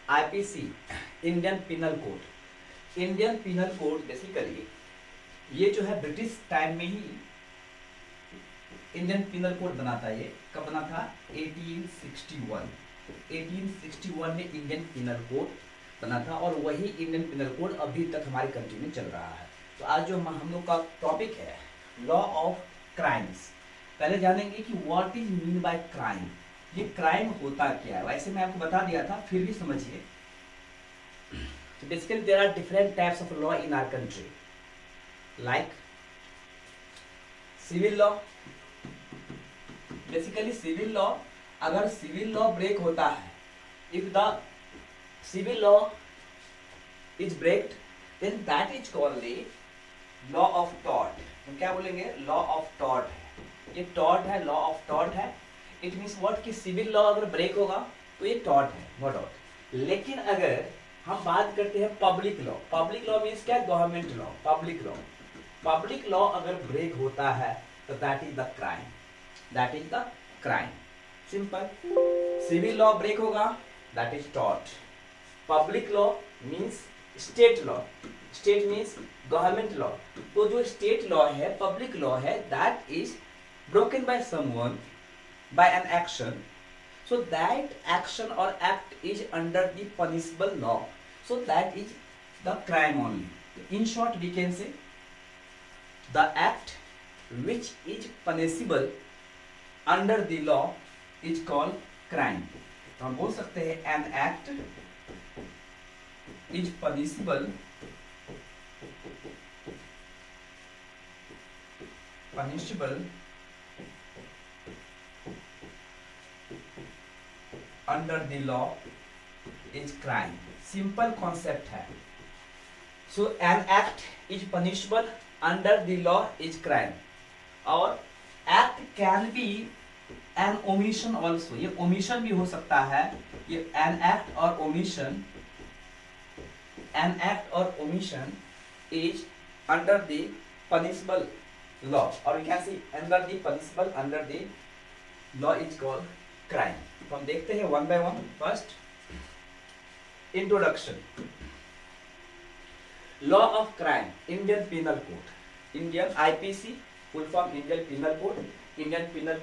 IPC, Indian penal code. Indian penal code basically ये जो है ब्रिटिश टाइम में ही इंडियन पिनल कोड बना था। ये कब बना था? 1861। 1861 में इंडियन पिनल कोड बना था और वही इंडियन पिनल कोड अभी तक हमारी कंट्री में चल रहा है। तो आज जो हम लोग का टॉपिक है लॉ ऑफ क्राइम्स। पहले जानेंगे कि what is mean bye crime. ये क्राइम होता क्या है? वैसे मैं आपको बता दिया था, फिर भी समझिए। So basically there are different types of law in our country, like civil law. Basically civil law, अगर civil law break होता है, if the civil law is breaked, then that is called the law of tort. हम क्या बोलेंगे? law of tort है। ये tort है, law of tort है। It means what कि civil law अगर break होगा तो ये tort है, no doubt। लेकिन अगर हम बात करते हैं public law, public law means क्या? Government law, public law. Public law अगर ब्रेक होता है तो that is the crime, that is the crime, simple. Civil law break होगा, that is tort. Public law means state law, state means government law. तो जो state law है, public law है, that is broken by someone by an action, so that action or act is under the punishable law, so that is the crime only। in short we can say the act which is punishable under the law is called crime। तो हम बोल सकते हैं an act is punishable under the law is crime. Simple concept है। So an act is punishable under the law is crime. और act can be an omission also, ये omission भी हो सकता है। ये एन एक्ट और ओमिशन, एन एक्ट और omission is under the punishable law, और we can see under the punishable under the law is called crime. तो हम देखते हैं one by one. First, introduction. Law of crime, Indian penal code, Indian IPC, full form Indian penal code. Indian penal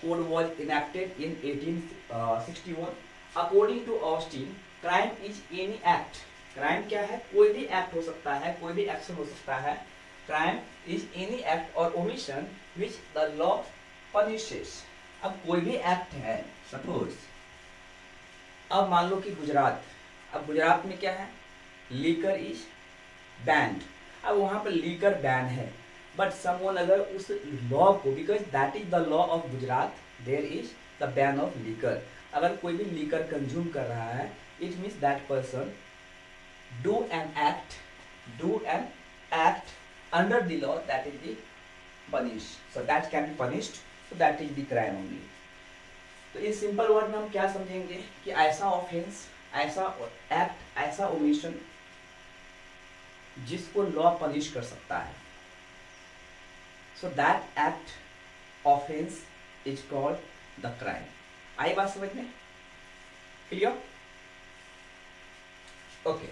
code was enacted in 1861। According to Austin, crime is any act. Crime क्या है? कोई भी act हो सकता है, कोई भी action हो सकता है। क्राइम इज एनी एक्ट और omission which the law punishes. अब कोई भी एक्ट है, सपोज अब मान लो कि गुजरात, अब गुजरात में क्या है? Liquor is banned. अब वहां पर लीकर बैन है, बट समवन अगर उस लॉ को, because that is the law of Gujarat, there is the ban of liquor. अगर कोई भी लीकर कंज्यूम कर रहा है, it means that person do an act under the law, that is the punish, so that can be punished, so that is the crime only। तो इस simple word में हम क्या समझेंगे कि ऐसा ऑफेंस, ऐसा एक्ट, ऐसा ओमिशन जिसको लॉ पनिश कर सकता है, so that act offence is called the crime. आई बात समझ में? Clear? Okay.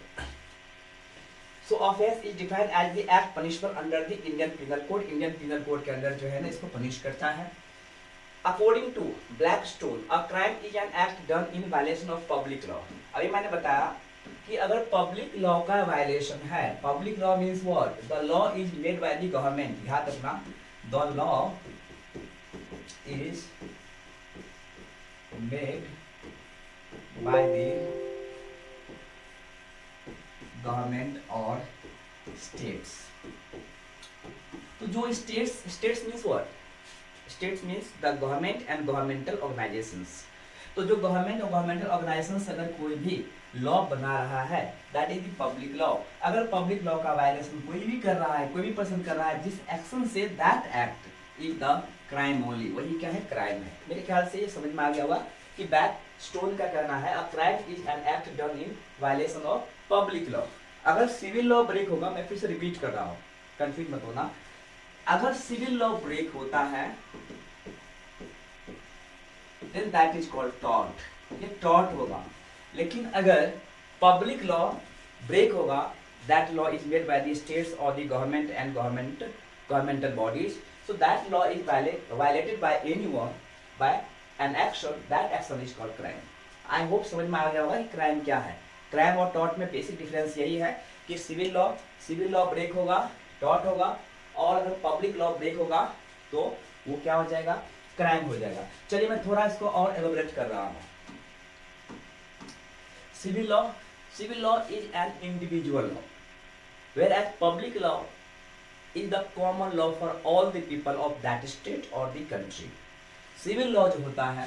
So offence is defined as the act punishable under the Indian penal code. Indian penal code के अंदर जो है ना, इसको पनिश करता है। According to Blackstone, a crime is an act done in violation of public law। अभी मैंने बताया कि अगर पब्लिक लॉ का वायलेशन है, public law means what? The law is made by the government. याद रखना, the law is made by the government और स्टेट्स। तो जो states means what? States means the government and governmental organisations. तो जो government और governmental organisations अगर कोई भी लॉ बना रहा है, that is the public law. अगर पब्लिक लॉ का वायलेशन कोई भी कर रहा है, कोई भी पर्सन कर रहा है, जिस एक्शन से, that act is the crime only. वही क्या है? क्राइम है। मेरे ख्याल से ये समझ में आ गया होगा कि बैकस्टोन का कहना है a crime is an act done in violation of public law. अगर सिविल लॉ ब्रेक होगा, मैं फिर से रिपीट कर रहा हूँ, कंफ्यूज मत होना। अगर सिविल लॉ ब्रेक होता है, then that is called tort। ये tort होगा। लेकिन अगर पब्लिक लॉ ब्रेक होगा, that law is made by the states और the government and governmental bodies, so that law is violated by anyone by an action, that action is called crime. I hope समझ में आ गया होगा कि crime क्या है। Crime और tort में बेसिक डिफरेंस यही है कि सिविल लॉ ब्रेक होगा, टॉर्ट होगा, और अगर पब्लिक लॉ ब्रेक होगा तो वो क्या हो जाएगा, क्राइम हो जाएगा। चलिए मैं थोड़ा इसको और एलोबरेट कर रहा हूँ। Civil law is an individual law, whereas public law is the common law for all the people of that state or the country. Civil law जो होता है,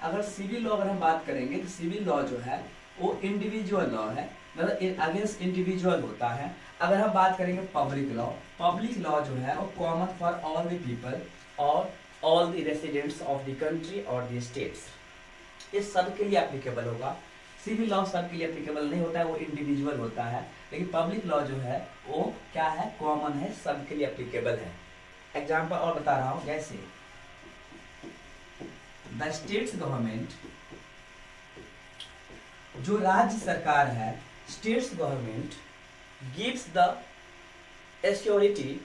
अगर सिविल लॉ अगर हम बात करेंगे तो सिविल लॉ जो है वो इंडिविजुअल लॉ है, मतलब अगेंस्ट इंडिविजुअल होता है। अगर हम बात करेंगे पब्लिक लॉ जो है वो common for all the people और all the residents of the country और द स्टेट्स, ये सब के लिए एप्लीकेबल होगा। सिविल लॉ सब के लिए एप्लीकेबल नहीं होता है, वो इंडिविजुअल होता है। लेकिन पब्लिक लॉ जो है वो क्या है, कॉमन है, सब के लिए एप्लीकेबल है। एग्जांपल और बता रहा हूं, जैसे द स्टेट्स गवर्नमेंट, जो राज्य सरकार है, states government gives the assurity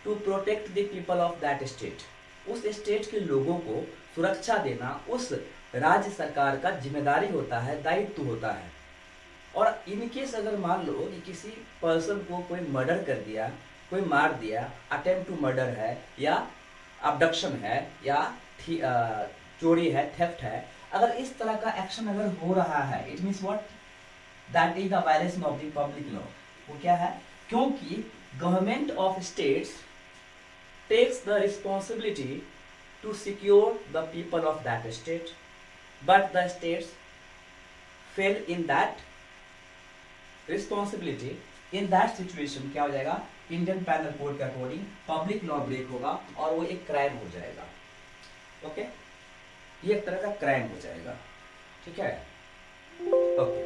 to protect the people of that state. उस स्टेट के लोगों को सुरक्षा देना उस राज्य सरकार का जिम्मेदारी होता है, दायित्व होता है। और इनकेस अगर मान लो कि किसी पर्सन को कोई मर्डर कर दिया, कोई मार दिया, अटेम्प्ट टू मर्डर है या अबडक्शन है या चोरी है, थेफ्ट है, अगर इस तरह का एक्शन अगर हो रहा है, it means what, that is the violation of the public law. वो क्या है, क्योंकि government of states takes the responsibility to secure the people of that state, but the states fail in that responsibility. In that situation क्या हो जाएगा, Indian panel code के according public law break होगा और वो एक क्राइम हो जाएगा। ओके, ये एक तरह का क्राइम हो जाएगा, ठीक है। Okay,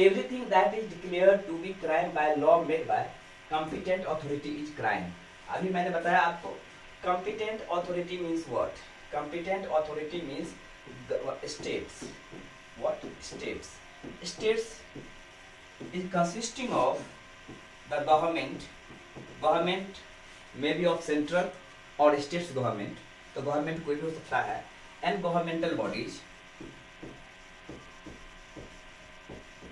everything that is declared to be crime by law made by competent authority is crime. अभी मैंने बताया आपको competent authority means what? Competent authority means the states. What? States. States is consisting of the government. Government may be of central or states government. तो government कोई भी हो सकता है, and governmental bodies.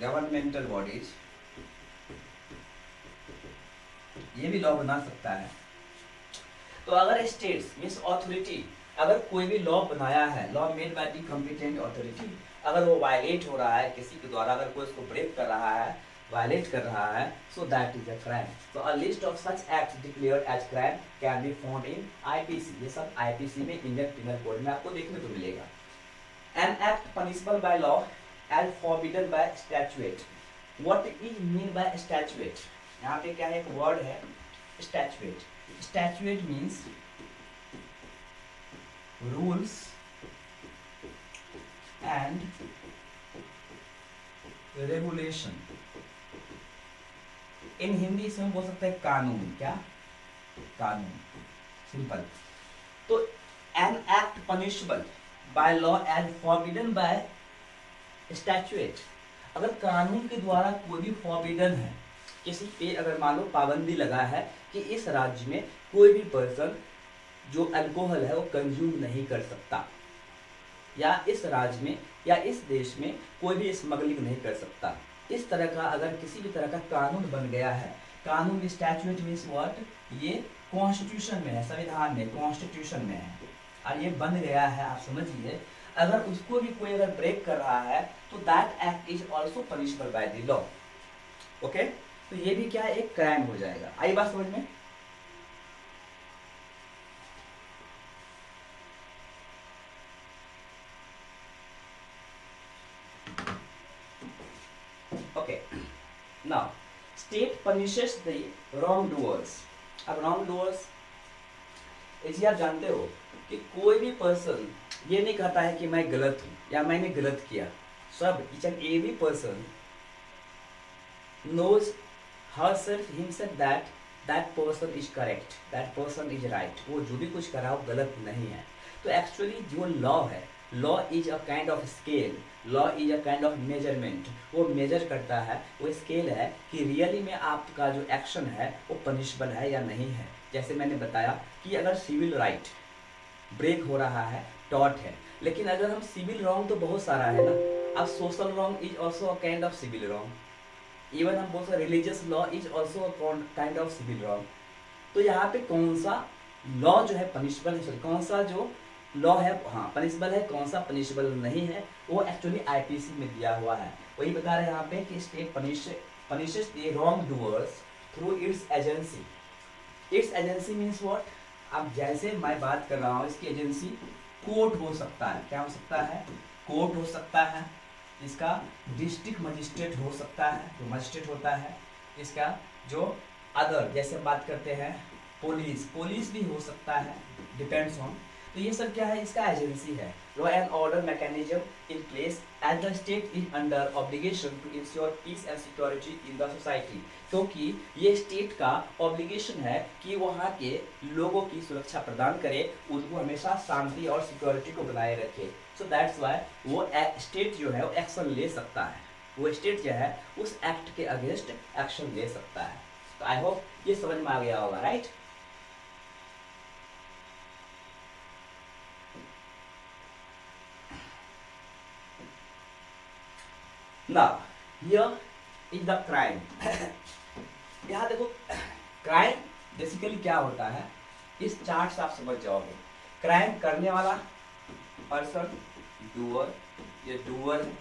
Governmental bodies ये भी law बना सकता है। तो अगर स्टेट्स मीन्स ऑथोरिटी अगर कोई भी लॉ बनाया है, law made by the competent authority, अगर वो वायलेट हो रहा है किसी के द्वारा, अगर कोई उसको ब्रेक कर रहा है, वायलेट कर रहा है, so that is a crime. तो a list of such acts declared as crime can be found in IPC. ये सब आईपीसी में, इंडियन पिनल कोड में आपको देखने को मिलेगा। An act punishable by law as forbidden by statute. What is mean by statute? यहाँ पे क्या है, एक वर्ड है statute. Statute means rules and regulation. In Hindi इसमें बोल सकते हैं कानून। क्या? कानून, सिंपल। तो an act punishable by law as forbidden by statute, अगर कानून के द्वारा कोई भी फॉरबिडन है, किसी पे अगर मान लो पाबंदी लगा है कि इस राज्य में कोई भी पर्सन जो अल्कोहल है वो कंज्यूम नहीं कर सकता, या इस राज्य में या इस देश में कोई भी स्मगलिंग नहीं कर सकता, इस तरह का अगर किसी भी तरह का कानून बन गया है, कानून स्टैट्यूट मींस व्हाट, ये कॉन्स्टिट्यूशन में है, संविधान में, कॉन्स्टिट्यूशन में है और ये बन गया है, आप समझिए। अगर उसको भी कोई अगर ब्रेक कर रहा है तो that act is also punishable by the law. Okay, तो ये भी क्या है, एक क्राइम हो जाएगा। आई बात समझ में? Okay, now state punishes the wrong doers. अब रॉन्ग डूअर्स इसे आप जानते हो कि कोई भी पर्सन ये नहीं कहता है कि मैं गलत हूं या मैंने गलत किया। सब each and every person knows herself himself that that person is correct, that person is right, वो जो भी कुछ करा वो गलत नहीं है। तो एक्चुअली जो लॉ है, law is a kind of scale, law is a kind of measurement, वो मेजर करता है, वो स्केल है कि रियली में आपका जो एक्शन है वो पनिशबल है या नहीं है। जैसे मैंने बताया कि अगर सिविल राइट ब्रेक हो रहा है, टॉर्ट है, लेकिन अगर हम सिविल रॉन्ग तो बहुत सारा है ना। अब social wrong is also a kind of civil wrong, even हम बोल सकते religious law is also a kind of civil wrong. तो यहाँ पे कौन सा लॉ जो है पनिशबल है, सॉरी कौन सा जो लॉ है हाँ पनिशबल है, कौन सा पनिशबल नहीं है, वो एक्चुअली आईपीसी में दिया हुआ है। वही बता रहे हैं यहाँ पे कि state punishes the wrong doers through its agency. Its agency means what, अब जैसे मैं बात कर रहा हूँ इसकी एजेंसी कोर्ट हो सकता है, क्या हो सकता है, कोर्ट हो सकता है, इसका डिस्ट्रिक्ट मजिस्ट्रेट हो सकता है, जो मजिस्ट्रेट होता है, इसका जो अदर जैसे हम बात करते हैं पुलिस, पुलिस भी हो सकता है, डिपेंड्स ऑन। तो ये सब क्या है, इसका एजेंसी है। Law and order mechanism in place as the state is under obligation to ensure peace and security in the society, क्योंकि ये स्टेट का ऑब्लिगेशन है कि वहाँ के लोगों की सुरक्षा प्रदान करे, उनको हमेशा शांति और सिक्योरिटी को बनाए रखे। सो दैट्स वाई वो स्टेट जो है वो एक्शन ले सकता है, वो स्टेट जो है उस एक्ट के अगेंस्ट एक्शन ले सकता है। तो आई होप ये समझ में आ गया होगा, right. Now, here is the crime. यहाँ देखो क्राइम बेसिकली क्या होता है, इस चार्ट से आप समझ जाओगे। क्राइम करने वाला पर्सन डूअर, ये डूअर है,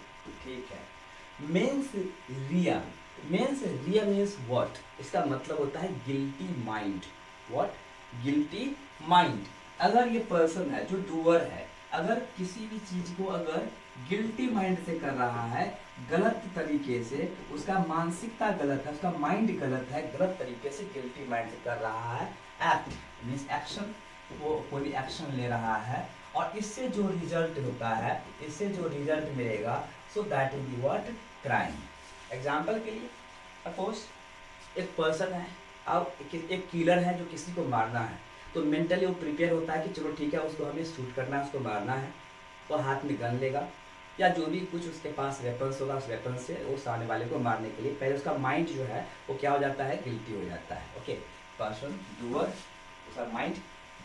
ठीक है। Mains Riya, mains Riya means what, इसका मतलब होता है guilty mind. What, guilty mind. अगर ये पर्सन है जो डूअर है, अगर किसी भी चीज को अगर गिल्टी माइंड से कर रहा है, गलत तरीके से, उसका मानसिकता गलत है, उसका माइंड गलत है, गलत तरीके से गिल्टी माइंड से कर रहा है, एक्ट मीन्स एक्शन, वो कोई एक्शन ले रहा है, और इससे जो रिजल्ट होता है, इससे जो रिजल्ट मिलेगा, सो that is the what, crime. Example के लिए सपोज एक पर्सन है, अब एक किलर है जो किसी को मारना है, तो मेंटली वो प्रिपेयर होता है कि चलो ठीक है उसको हमें शूट करना है, उसको मारना है, तो हाथ में गन लेगा या जो भी कुछ उसके पास वेपन्स होगा, उस वेपन से वो सामने वाले को मारने के लिए पहले उसका माइंड जो है वो क्या हो जाता है, गिल्टी हो जाता है। ओके, पर्सन डूअर, उसका माइंड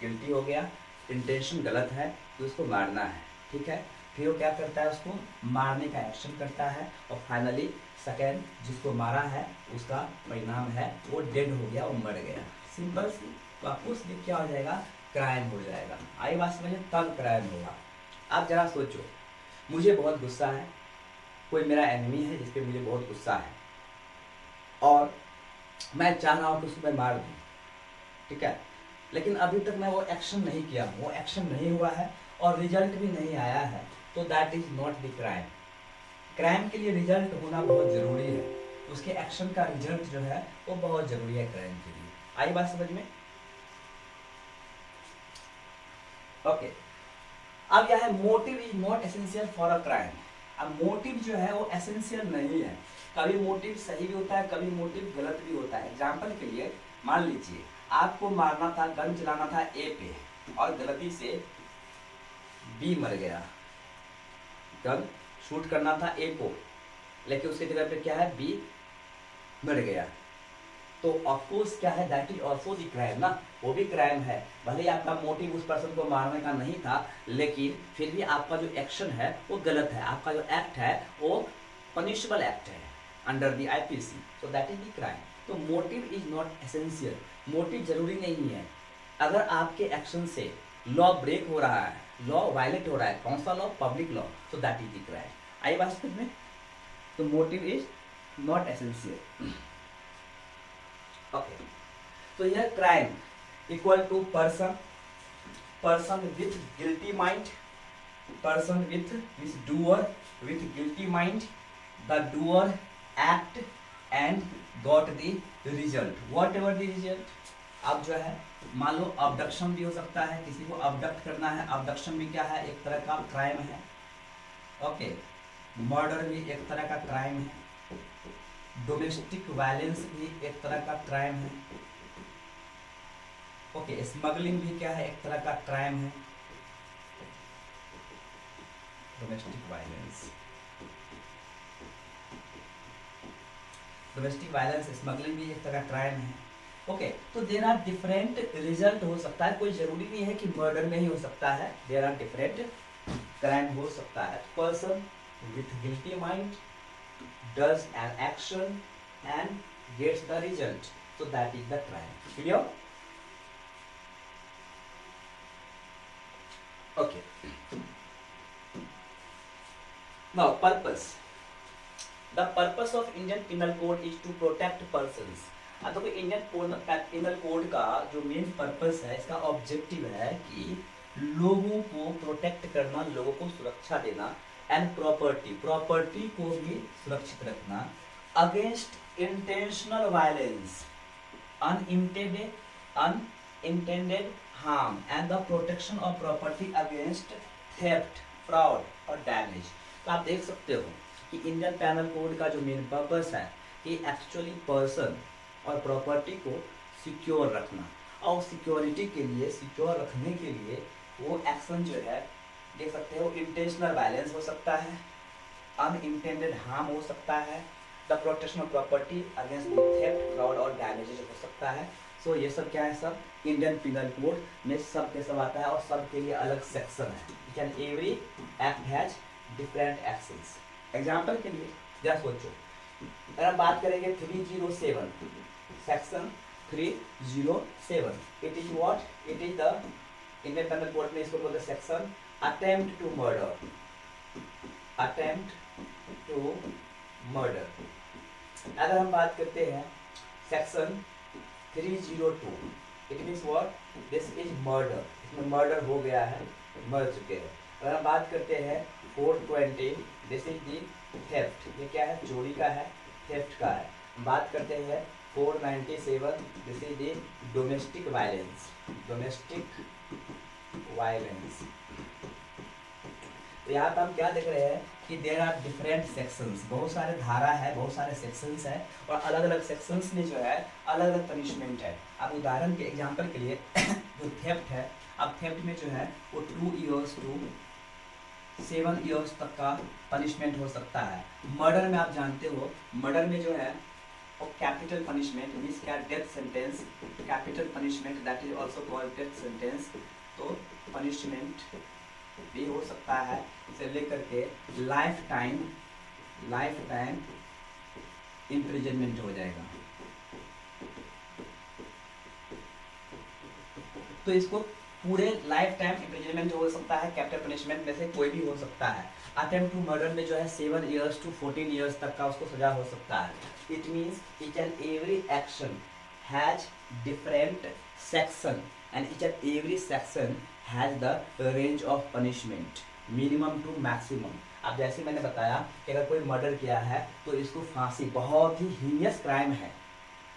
गिल्टी हो गया, इंटेंशन गलत है तो उसको मारना है, ठीक है। फिर वो क्या करता है, उसको मारने का एक्शन करता है, और फाइनली सेकेंड जिसको मारा है उसका परिणाम है वो डेड हो गया, वो मर गया, सिंपल सी। तो आपको उसमें क्या हो जाएगा, क्राइम हो जाएगा। आई बात समझे, तब क्राइम होगा। आप जरा सोचो, मुझे बहुत गुस्सा है, कोई मेरा एनिमी है जिसपे मुझे बहुत गुस्सा है, और मैं चाह रहा हूँ कि उसको मैं मार दूँ, ठीक है, लेकिन अभी तक मैं वो एक्शन नहीं किया, वो एक्शन नहीं हुआ है और रिजल्ट भी नहीं आया है, तो that is not the crime. Crime के लिए रिजल्ट होना बहुत ज़रूरी है, उसके एक्शन का रिजल्ट जो है वो बहुत ज़रूरी है क्राइम के लिए। आई बात समझ में? ओके, अब यह है motive is not essential for a crime. अब मोटिव जो है वो एसेंशियल नहीं है, कभी मोटिव सही भी होता है, कभी मोटिव गलत भी होता है। एग्जाम्पल के लिए मान लीजिए आपको मारना था, गन चलाना था ए पे, और गलती से बी मर गया, गन शूट करना था ए को, लेकिन उसकी जगह पे क्या है, बी मर गया, तो ऑफकोर्स क्या है, that is also the crime ना, वो भी क्राइम है। भले ही आपका मोटिव उस पर्सन को मारने का नहीं था, लेकिन फिर भी आपका जो एक्शन है वो गलत है, आपका जो एक्ट है वो पनिशबल एक्ट है under the IPC, so that is the crime. तो motive is not essential, motive जरूरी नहीं है। अगर आपके एक्शन से लॉ ब्रेक हो रहा है, लॉ वायलेट हो रहा है, कौन सा law, public law, so that is the crime. आई बात समझ में? तो motive is not essential. Okay, तो यह crime equal to person, person with guilty mind, person with doer with guilty mind, the doer act and got the result, whatever the result. अब जो है मान लो अबडक्शन भी हो सकता है, किसी को अबडक्ट करना है, अबडक्शन भी क्या है, एक तरह का क्राइम है। ओके, मर्डर भी एक तरह का क्राइम है, डोमेस्टिक वायलेंस भी एक तरह का क्राइम है, ओके, स्मगलिंग भी क्या है, एक तरह का क्राइम है, domestic violence. Domestic violence, smuggling भी एक तरह का क्राइम है। ओके, तो देर आर डिफरेंट रिजल्ट हो सकता है, कोई जरूरी नहीं है कि मर्डर में ही हो सकता है, देर आर डिफरेंट क्राइम हो सकता है। Person with guilty mind does an action and gets the result, so that is the crime. Clear? Okay, now purpose. The purpose of Indian Penal Code is to protect persons. तो कोई Indian penal code का जो main purpose है, इसका objective है कि लोगों को प्रोटेक्ट करना, लोगों को सुरक्षा देना, एंड प्रॉपर्टी को भी सुरक्षित रखना, against intentional violence, unintended harm and the protection of property against theft, fraud और डैमेज। तो आप देख सकते हो कि इंडियन पैनल कोड का जो मेन पर्पस है कि एक्चुअली पर्सन और प्रॉपर्टी को सिक्योर रखना, और सिक्योरिटी के लिए, सिक्योर रखने के लिए वो एक्शन जो है, देख सकते हो, इंटेंशनल वायलेंस हो सकता है, अनइंटेंडेड हार्म हो सकता है, the protection of property against theft, fraud और डैमेजेस हो सकता है। सो ये सब क्या है, सब इंडियन पिनल कोड में सब के सब आता है, और सब के लिए अलग सेक्शन है। Each and every act has different actions. Example के लिए जरा सोचो, अगर हम बात करेंगे 307 section 307, it is what, it is the Indian penal code में इसको बोलते हैं section attempt to murder, attempt to murder. अगर हम बात करते हैं section 302, it means what, this is murder, इसमें मर्डर हो गया है, मर चुके हैं। अगर हम बात करते हैं 420, दिस इज दी थेफ्ट, ये क्या है, चोरी का है, थेफ्ट का है। बात करते हैं 497, this is the domestic violence, domestic violence. तो यहाँ पर हम क्या देख रहे हैं कि देर आर डिफरेंट सेक्शंस, बहुत सारे धारा है, बहुत सारे सेक्शंस है, और अलग अलग सेक्शंस में जो है अलग अलग पनिशमेंट है। अब उदाहरण के एग्जांपल के लिए जो थेफ्ट है, अब थेफ्ट में जो है वो 2 इयर्स टू 7 इयर्स तक का पनिशमेंट हो सकता है। मर्डर में आप जानते हो, मर्डर में जो है वो कैपिटल पनिशमेंट मीन्स क्या, death sentence, capital punishment that is also called death sentence. तो पनिशमेंट भी हो सकता है इसे लेकर के लाइफ टाइम इम्प्रिजनमेंट हो जाएगा। तो इसको पूरे लाइफ टाइम इम्प्रिजनमेंट हो सकता है, कैपिटल पनिशमेंट में से कोई भी हो सकता है। अटेम्प्ट टू मर्डर में जो है 7 इयर्स टू 14 इयर्स तक का उसको सजा हो सकता है। It means each and every action has different section and each and every section has the range of punishment minimum to maximum. अब जैसे मैंने बताया कि अगर कोई मर्डर किया है तो इसको फांसी, बहुत ही हीनियस क्राइम है,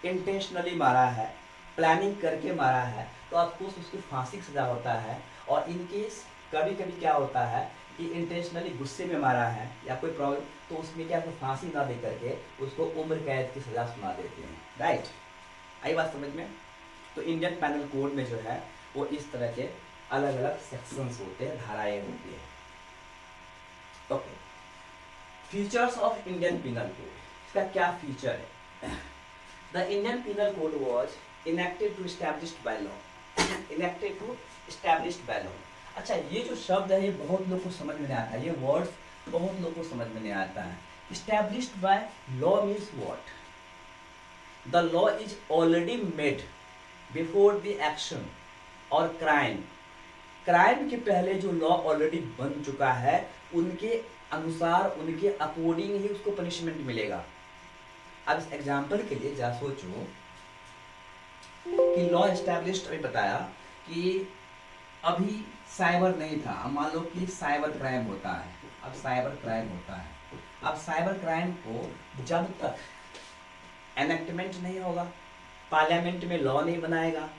इंटेंशनली मारा है, प्लानिंग करके मारा है, तो आपको उसकी फांसी की सजा होता है। और इनकेस कभी कभी क्या होता है कि इंटेंशनली गुस्से में मारा है या कोई प्रॉब्लम, तो उसमें क्या, आपको फांसी ना दे करके उसको उम्र कैद की सजा सुना देते हैं। राइट, आई बात समझ में? तो इंडियन पैनल कोड में जो है वो इस तरह के अलग अलग सेक्शंस होते हैं, धाराएं होती है। Okay, features of Indian penal code, इसका क्या फीचर है? The Indian penal code was enacted to established by law, enacted to established by law. अच्छा, ये जो शब्द है ये बहुत लोग को समझ में नहीं आता है, ये वर्ड्स बहुत लोग को समझ में नहीं आता है। Established by law means what? The law is already made before the action और क्राइम, क्राइम के पहले जो लॉ ऑलरेडी बन चुका है उनके अनुसार, उनके अकॉर्डिंग ही उसको पनिशमेंट मिलेगा। अब इस एग्जाम्पल के लिए जरा सोचो कि लॉ एस्टैब्लिश्ड, अभी बताया कि अभी साइबर नहीं था, अब मान लो कि साइबर क्राइम होता है, अब साइबर क्राइम होता है, अब साइबर क्राइम को जब तक एनेक्टमेंट नहीं होगा, पार्लियामेंट में लॉ नहीं बनाएगा,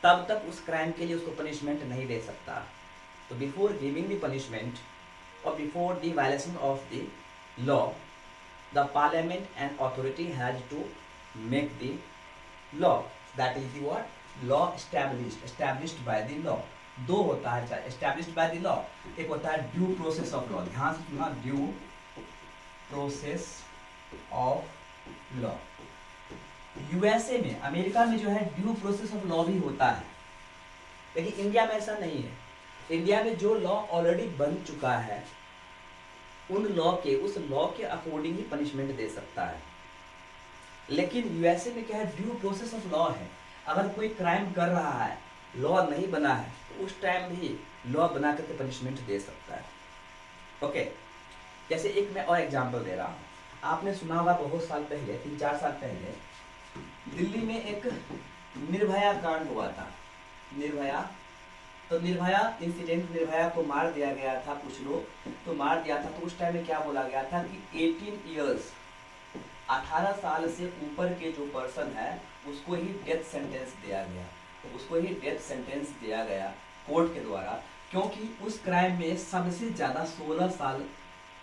तब तक उस क्राइम के लिए उसको पनिशमेंट नहीं दे सकता। तो बिफोर गिविंग द पनिशमेंट और before the violation of the law, the parliament and authority has to make the law, that is the what, law established by the law. दो होता है, एस्टैब्लिश्ड बाय द लॉ, एक होता है due process of law. ध्यान से सुनना, due process of law. USA में, अमेरिका में जो है ड्यू प्रोसेस ऑफ लॉ भी होता है, लेकिन इंडिया में ऐसा नहीं है। इंडिया में जो लॉ ऑलरेडी बन चुका है उन लॉ के, उस लॉ के अकॉर्डिंग ही पनिशमेंट दे सकता है। लेकिन यूएसए में क्या है, ड्यू प्रोसेस ऑफ लॉ है। अगर कोई क्राइम कर रहा है, लॉ नहीं बना है, तो उस टाइम भी लॉ बना करके पनिशमेंट दे सकता है। ओके, जैसे एक मैं और एग्जांपल दे रहा हूँ। आपने सुना होगा बहुत साल पहले, 3-4 साल पहले, दिल्ली में एक निर्भया कांड हुआ था। निर्भया, तो निर्भया इंसिडेंट, निर्भया को मार दिया गया था, कुछ लोग तो मार दिया था। तो उस टाइम में क्या बोला गया था कि 18 ईयर्स, 18 साल से ऊपर के जो पर्सन है उसको ही डेथ सेंटेंस दिया गया। तो उसको ही डेथ सेंटेंस दिया गया कोर्ट के द्वारा, क्योंकि उस क्राइम में सबसे ज़्यादा 16 साल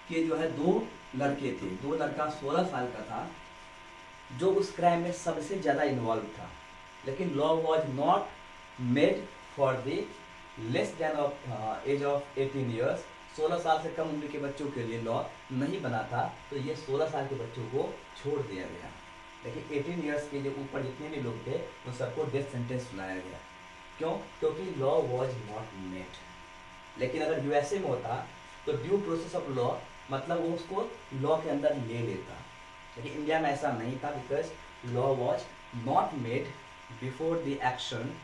के जो है 2 लड़के थे। 2 लड़का 16 साल का था जो उस क्राइम में सबसे ज़्यादा इन्वॉल्व था। लेकिन law was not made for the less than of age of 18 years. 16 साल से कम उम्र के बच्चों के लिए लॉ नहीं बना था, तो ये 16 साल के बच्चों को छोड़ दिया गया। लेकिन 18 ईयर्स के जो ऊपर जितने भी लोग थे उन सबको डेथ सेंटेंस सुनाया गया। क्यों? क्योंकि लॉ वॉज नॉट मेड। लेकिन अगर यूएसए में होता तो ड्यू प्रोसेस ऑफ लॉ मतलब वो उसको लॉ के अंदर ले लेता। लेकिन इंडिया में ऐसा नहीं था, because law was not made before the action,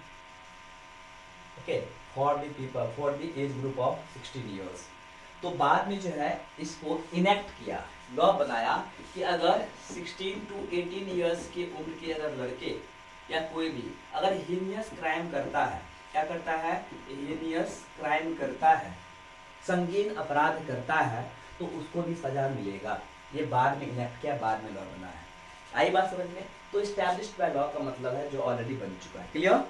okay, for the people, for the age group of 16 years. तो बाद में जो है इसको इनेक्ट किया, लॉ बनाया कि अगर 16 to 18 ईयर्स के उम्र के अगर लड़के या कोई भी अगर हीनियस क्राइम करता है, क्या करता है, हीनियस क्राइम करता है, संगीन अपराध करता है, तो उसको भी सजा मिलेगा। ये बाद में इनेक्ट किया, बाद में लॉ बना है। आई बात समझ में? तो एस्टैब्लिश्ड बाय लॉ का मतलब है जो ऑलरेडी बन चुका है। Clear?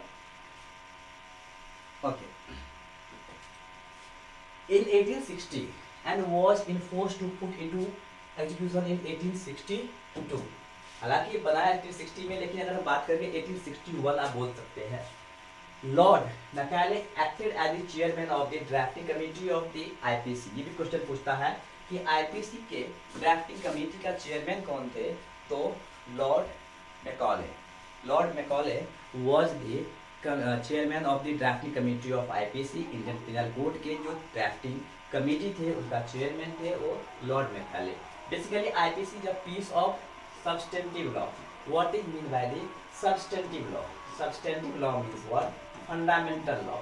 Okay. In 1860 and was enforced to put into execution in 1862। हालांकि ये बनाया 1860 में, लेकिन अगर बात करें 1861 आप बोल सकते हैं। Lord Macaulay acted as the chairman of the drafting committee of the IPC. ये भी क्वेश्चन पूछता है कि आईपीसी के ड्राफ्टिंग कमेटी का चेयरमैन कौन थे, तो Lord Macaulay. Lord Macaulay was the chairman of the drafting committee of IPC. Indian penal code के जो ड्राफ्टिंग कमेटी थे उसका चेयरमैन थे वो Lord Macaulay. Basically IPC is a piece of substantive law. What is mean by the substantive law? Substantive law means what? Fundamental law.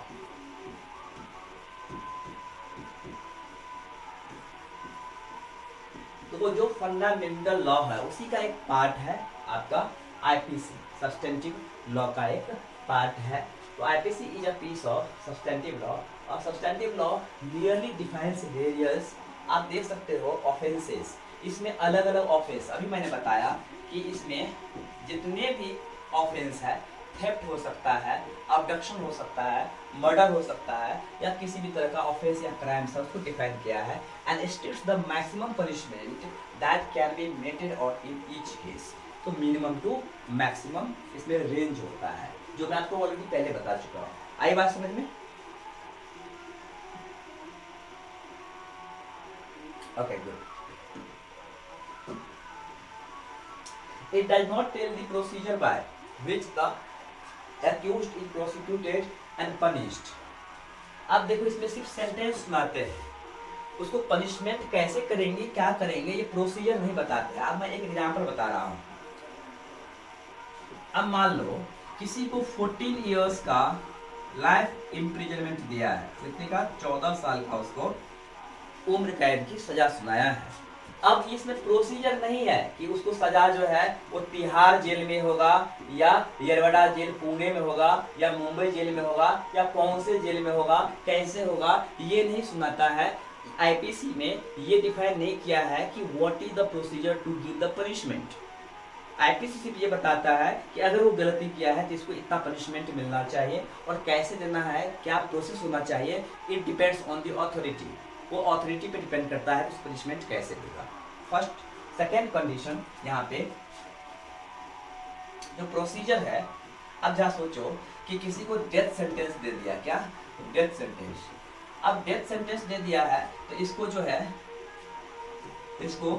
तो वो जो fundamental law है उसी का एक पार्ट है आपका आईपीसी, सब्सटेंटिव लॉ का एक पार्ट है। तो IPC is a piece of substantive law, और substantive law clearly defines various, आप देख सकते हो, ऑफेंसेस। इसमें अलग अलग ऑफेंस, अभी मैंने बताया कि इसमें जितने भी ऑफेंस है, थेफ्ट हो सकता है, अबडक्शन हो सकता है, मर्डर हो सकता है, या किसी भी तरह का ऑफेंस या क्राइम है उसको डिफाइन किया है। And states the maximum punishment that can be meted और इन ईच केस। तो मिनिमम टू मैक्सिमम इसमें रेंज होता है, जो मैं आपको ऑलरेडी पहले बता चुका हूँ। आई बात समझ में? Okay, good. It does not tell the procedure by which the accused is prosecuted and punished। अब देखो इसमें सिर्फ सेंटेंस सुनाते हैं, उसको पनिशमेंट कैसे करेंगे, क्या करेंगे, ये प्रोसीजर नहीं बताते। अब मैं एक एग्जांपल बता रहा हूँ। अब मान लो किसी को 14 इयर्स का लाइफ इम्प्रिजनमेंट दिया है, कितने का, 14 साल का उसको उम्र कैद की सजा सुनाया है। अब इसमें प्रोसीजर नहीं है कि उसको सजा जो है वो तिहाड़ जेल में होगा, या येरवड़ा जेल पुणे में होगा, या मुंबई जेल में होगा, या कौन से जेल में होगा, कैसे होगा, ये नहीं सुनाता है। आईपीसी में ये डिफाइन नहीं किया है कि what is the procedure to give the punishment. IPC सिर्फ ये बताता है कि अगर वो गलती किया है तो इसको इतना पनिशमेंट मिलना चाहिए, और कैसे देना है, क्या प्रोसेस होना चाहिए, it depends on the authority. वो अथॉरिटी पे डिपेंड करता है उस पनिशमेंट कैसे देगा। फर्स्ट, सेकेंड कंडीशन यहाँ पे जो प्रोसीजर है, अब जहाँ सोचो कि किसी को डेथ सेंटेंस दे दिया, क्या डेथ सेंटेंस। अब डेथ सेंटेंस दे दिया है तो इसको जो है इसको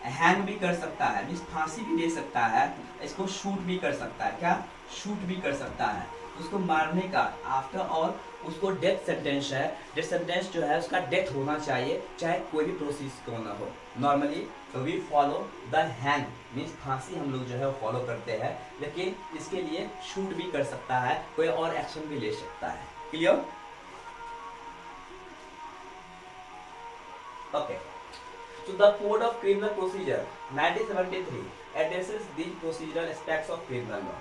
हैंग भी कर सकता है, मीन्स फांसी भी दे सकता है, इसको शूट भी कर सकता है, क्या शूट भी कर सकता है। उसको मारने का आफ्टर ऑल उसको डेथ सेंटेंस है, डेथ सेंटेंस जो है उसका डेथ होना चाहिए, चाहे कोई भी प्रोसेस क्यों ना हो। Normally we follow the hang, means फांसी हम लोग जो है वो फॉलो करते हैं, लेकिन इसके लिए शूट भी कर सकता है, कोई और एक्शन भी ले सकता है। Clear? Okay. So the Code of Criminal Procedure 1973 addresses the procedural aspects of criminal law.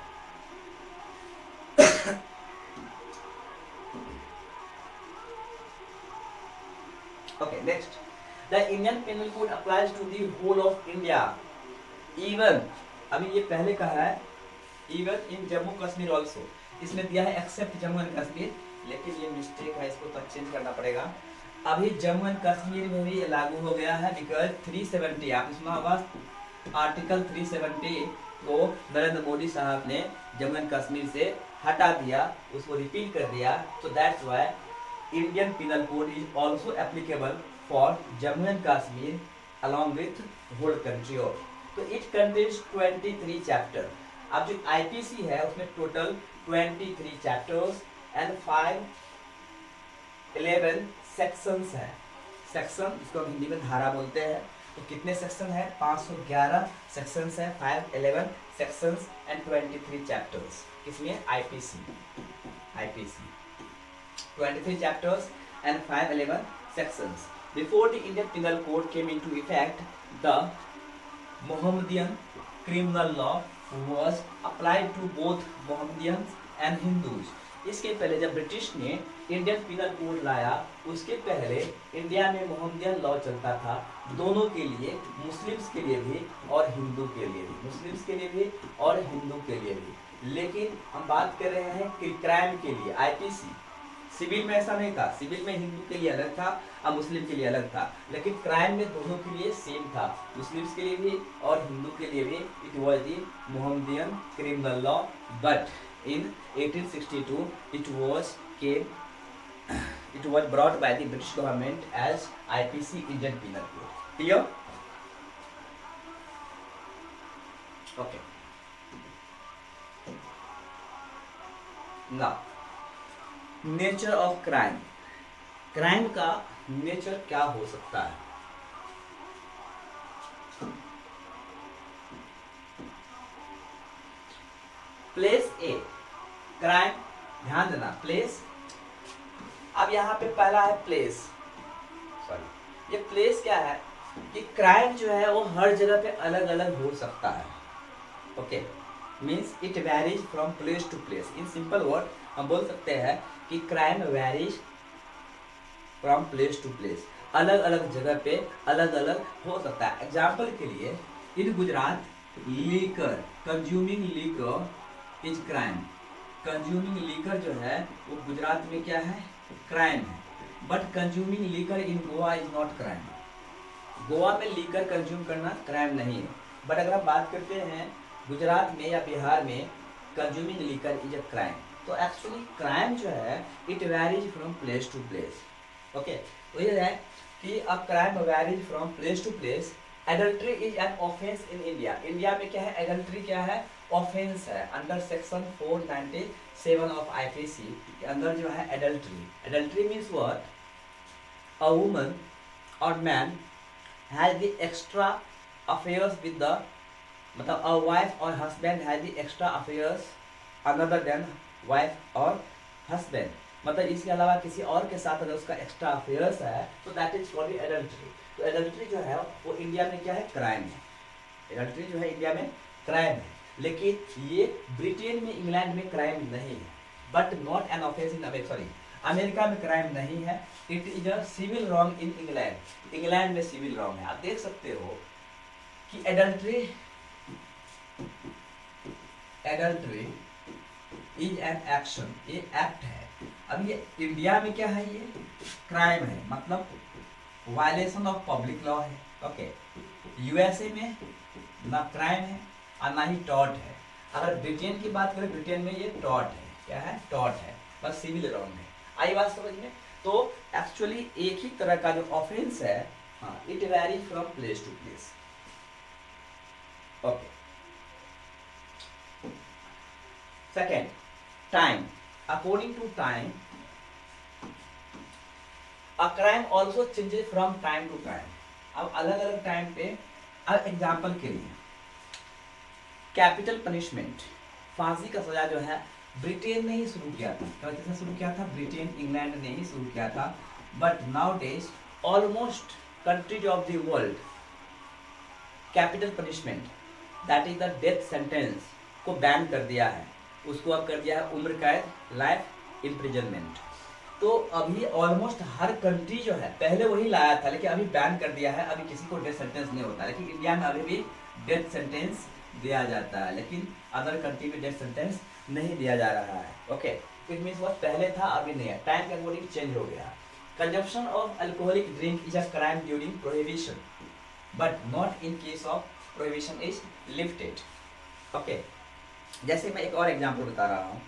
Okay, next. The Indian Penal Code applies to the whole of India. Even, अभी ये पहले कहा है even in Jammu Kashmir also. इसमें दिया है except Jammu and Kashmir, लेकिन ये मिस्टेक है, इसको तो चेंज करना पड़ेगा। अभी जम्मू एंड कश्मीर में भी लागू हो गया है, बिकॉज 370 आपने सुना होगा आर्टिकल 370 को नरेंद्र मोदी साहब ने जम्मू एंड कश्मीर से हटा दिया, उसको रिपील कर दिया। तो that's why Indian penal code is also applicable for Jammu and Kashmir along with whole country of. तो इट कंटेन्स 23 चैप्टर। अब जो आईपीसी है उसमें टोटल 23 चैप्टर्स एंड 11 सेक्शंस है। सेक्शन इसको हम हिंदी में धारा बोलते हैं। तो कितने सेक्शन है? 511 सेक्शंस है, 511 सेक्शंस एंड 23 चैप्टर्स। किसमें? IPC 23 chapters and 511 sections. Before the Indian penal code came into effect, the Mohammedan criminal law was applied to both Mohammedans and Hindus. इसके पहले जब ब्रिटिश ने इंडियन पिनल कोड लाया, उसके पहले इंडिया में मोहम्मदियन लॉ चलता था, दोनों के लिए, मुस्लिम्स के लिए भी और हिंदू के लिए भी, मुस्लिम्स के लिए भी और हिंदू के लिए भी। लेकिन हम बात कर रहे हैं कि क्राइम के लिए आईपीसी, सिविल में ऐसा नहीं था। सिविल में हिंदू के लिए अलग था और मुस्लिम के लिए अलग था, लेकिन क्राइम में दोनों के लिए सेम था, मुस्लिम्स के लिए भी और हिंदू के लिए भी। It was the Mohammedan criminal law, but in 1862 it was brought by the British government as IPC, Indian Penal Code. Clear? Okay. Now, nature of crime. Crime का नेचर क्या हो सकता है? प्लेस ए क्राइम, ध्यान देना, place. अब यहाँ पे पहला है प्लेस, सॉरी, ये प्लेस क्या है कि क्राइम जो है वो हर जगह पे अलग अलग हो सकता है। Okay, means it varies from place to place. In simple word हम बोल सकते हैं कि crime varies from place to place, अलग अलग जगह पे अलग अलग हो सकता है। एग्जाम्पल के लिए, in Gujarat liquor, consuming liquor is crime. Consuming liquor जो है वो गुजरात में क्या है? क्राइम है। But consuming liquor in Goa is not crime. Goa में लीकर कंज्यूम करना क्राइम नहीं है। बट अगर हम बात करते हैं गुजरात में या बिहार में, consuming liquor is a crime. तो एक्चुअली क्राइम जो है it varies from place to place. Okay, तो ये है कि a crime varies from place to place. Adultery is an offence in India. India में क्या है? एडल्ट्री क्या है? ऑफेंस है। अंडर सेक्शन 497 ऑफ आईपीसी के अंदर जो है adultery. Adultery means what? A woman और man has the extra affairs with the, मतलब अ वाइफ और husband has the extra affairs another than wife और हस्बैंड, मतलब इसके अलावा किसी और के साथ अगर उसका एक्स्ट्रा अफेयर्स है तो दैट इज कॉल्ड एडल्ट्री। तो एडल्ट्री जो है वो इंडिया में क्या है? क्राइम है। एडल्ट्री जो है इंडिया में क्राइम है, लेकिन ये ब्रिटेन में, इंग्लैंड में क्राइम नहीं है। But not an offence in America, sorry, America में क्राइम नहीं है। It is a civil wrong in England. England में सिविल रॉन्ग है। आप देख सकते हो कि एडल्ट्री इज एन एक्शन, ये एक्ट है। अब ये इंडिया में क्या है? ये क्राइम है, मतलब वायलेशन ऑफ पब्लिक लॉ है। ओके, यूएसए में ना क्राइम है और ना ही टॉर्ट है। अगर ब्रिटेन की बात करें, ब्रिटेन में ये टॉट है, क्या है, टॉट है, बस सिविल लॉ में। आई बात समझ में? तो एक्चुअली एक ही तरह का जो ऑफेंस है, हाँ, it vary from place to place. Okay, second, time. According to time a crime also changes from time to time. अब अलग अलग टाइम पे, अब एग्जाम्पल के लिए कैपिटल पनिशमेंट, फांसी का सजा जो है, ब्रिटेन ने ही शुरू किया था। क्या किसने शुरू किया था? ब्रिटेन, इंग्लैंड ने ही शुरू किया था। But now days almost countries of the world capital punishment, that is the death sentence, को बैन कर दिया है। उसको अब कर दिया है उम्र कैद, लाइफ इम्प्रिजनमेंट। तो अभी ऑलमोस्ट हर कंट्री जो है, पहले वही लाया था लेकिन अभी बैन कर दिया है। अभी किसी को डेथ सेंटेंस नहीं होता, लेकिन इंडिया में अभी भी डेथ सेंटेंस दिया जाता है, लेकिन अदर कंट्री में डेथ सेंटेंस नहीं दिया जा रहा है। ओके, इट मीन्स वो पहले था अभी नहीं है, टाइम के अकॉर्डिंग चेंज हो गया। Consumption of alcoholic drink is a crime during prohibition, but not in case of prohibition is lifted. Okay, जैसे मैं एक और एग्जांपल बता रहा हूँ।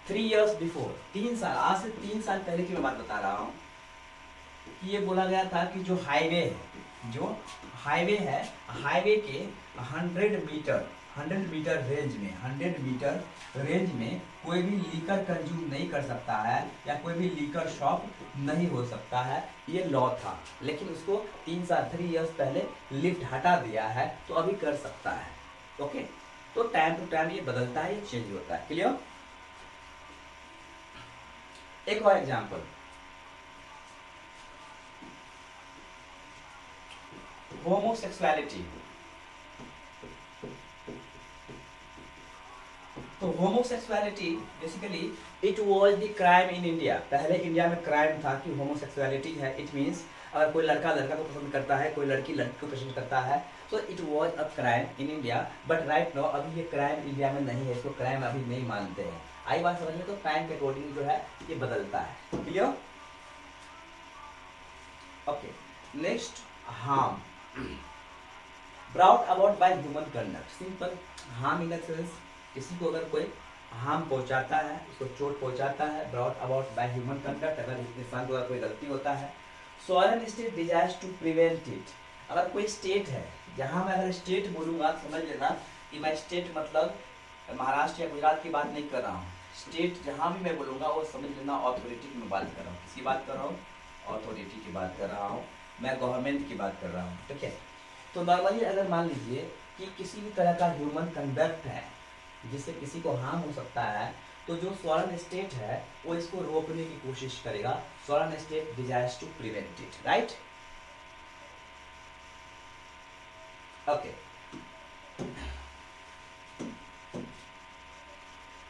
3 years बिफोर, 3 साल, आज से 3 साल पहले की मैं बात बता रहा हूँ कि ये बोला गया था कि जो हाईवे है, जो हाईवे है, हाईवे के 100 मीटर रेंज में, 100 मीटर रेंज में कोई भी लीकर कंज्यूम नहीं कर सकता है, या कोई भी लीकर शॉप नहीं हो सकता है, ये लॉ था। लेकिन उसको 3 years पहले लिफ्ट हटा दिया है, तो अभी कर सकता है। ओके, तो टाइम टू टाइम ये बदलता है, ये चेंज होता है। क्लियर? एक और एग्जांपल, होमोसेक्सुअलिटी। तो homosexuality basically it was the crime in India. पहले इंडिया में क्राइम था कि होमोसेक्सुअलिटी है। इट मींस अगर कोई लड़का लड़का को पसंद करता है, कोई लड़की लड़की को पसंद करता है, तो it was a crime in India. But right now अभी ये क्राइम इंडिया में नहीं है, इसको क्राइम अभी नहीं मानते हैं। आई बात समझ में? तो टाइम के अकॉर्डिंग जो है ये बदलता है। Clear? Okay, next, harm brought about by human conduct. Simple, harm in the sense किसी को अगर कोई हार्म पहुंचाता है, उसको चोट पहुंचाता है, brought about by human conduct, अगर इंसान को अगर कोई गलती होता है। Sovereign state desires to prevent it. अगर कोई स्टेट है, जहां मैं अगर स्टेट बोलूंगा, समझ लेना कि मैं स्टेट मतलब महाराष्ट्र या गुजरात की बात नहीं कर रहा हूँ। स्टेट जहां भी मैं बोलूंगा वो समझ लेना ऑथोरिटी की मैं बात कर रहा हूँ। किसकी बात कर रहा हूँ? ऑथोरिटी की बात कर रहा हूँ, मैं गवर्नमेंट की बात कर रहा हूँ। ठीक है, तो नॉर्मली अगर मान लीजिए कि किसी भी तरह का ह्यूमन कंडक्ट है जिससे किसी को हार्म हो सकता है, तो जो सॉवरेन स्टेट है वो इसको रोकने की कोशिश करेगा। Sovereign state desires to prevent it, right? Okay,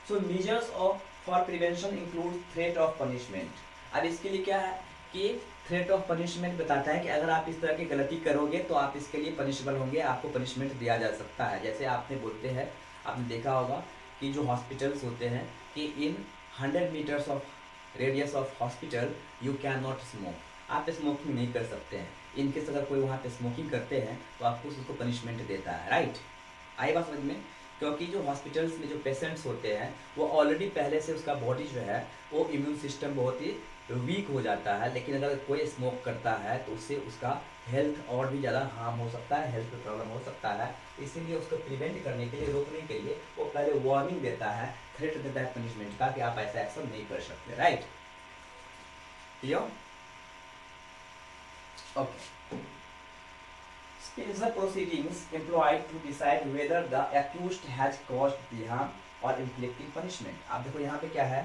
so measures of for prevention include threat of punishment. अब इसके लिए क्या है कि थ्रेट ऑफ पनिशमेंट बताता है कि अगर आप इस तरह की गलती करोगे तो आप इसके लिए पनिशेबल होंगे, आपको पनिशमेंट दिया जा सकता है। जैसे आपने बोलते हैं, आपने देखा होगा कि जो हॉस्पिटल्स होते हैं कि in 100 meters of radius of hospital you can not smoke, आप स्मोकिंग नहीं कर सकते हैं। इनकेस अगर कोई वहाँ पे स्मोकिंग करते हैं तो आपको उसको पनिशमेंट देता है, राइट? आई बात समझ में? क्योंकि जो हॉस्पिटल्स में जो पेशेंट्स होते हैं वो ऑलरेडी पहले से उसका बॉडी जो है वो इम्यून सिस्टम बहुत ही वीक हो जाता है, लेकिन अगर कोई स्मोक करता है तो उससे उसका हेल्थ और भी ज़्यादा हार्म हो सकता है, हेल्थ में प्रॉब्लम हो सकता है। इसीलिए उसको प्रिवेंट करने के लिए, रोकने के लिए वो पहले वार्निंग देता है, थ्रेट देता है पनिशमेंट का कि आप ऐसा एक्शन नहीं कर सकते, right? Okay, Special proceedings employed to decide whether the accused has caused the harm or inflicting punishment। आप देखो यहाँ पे क्या है,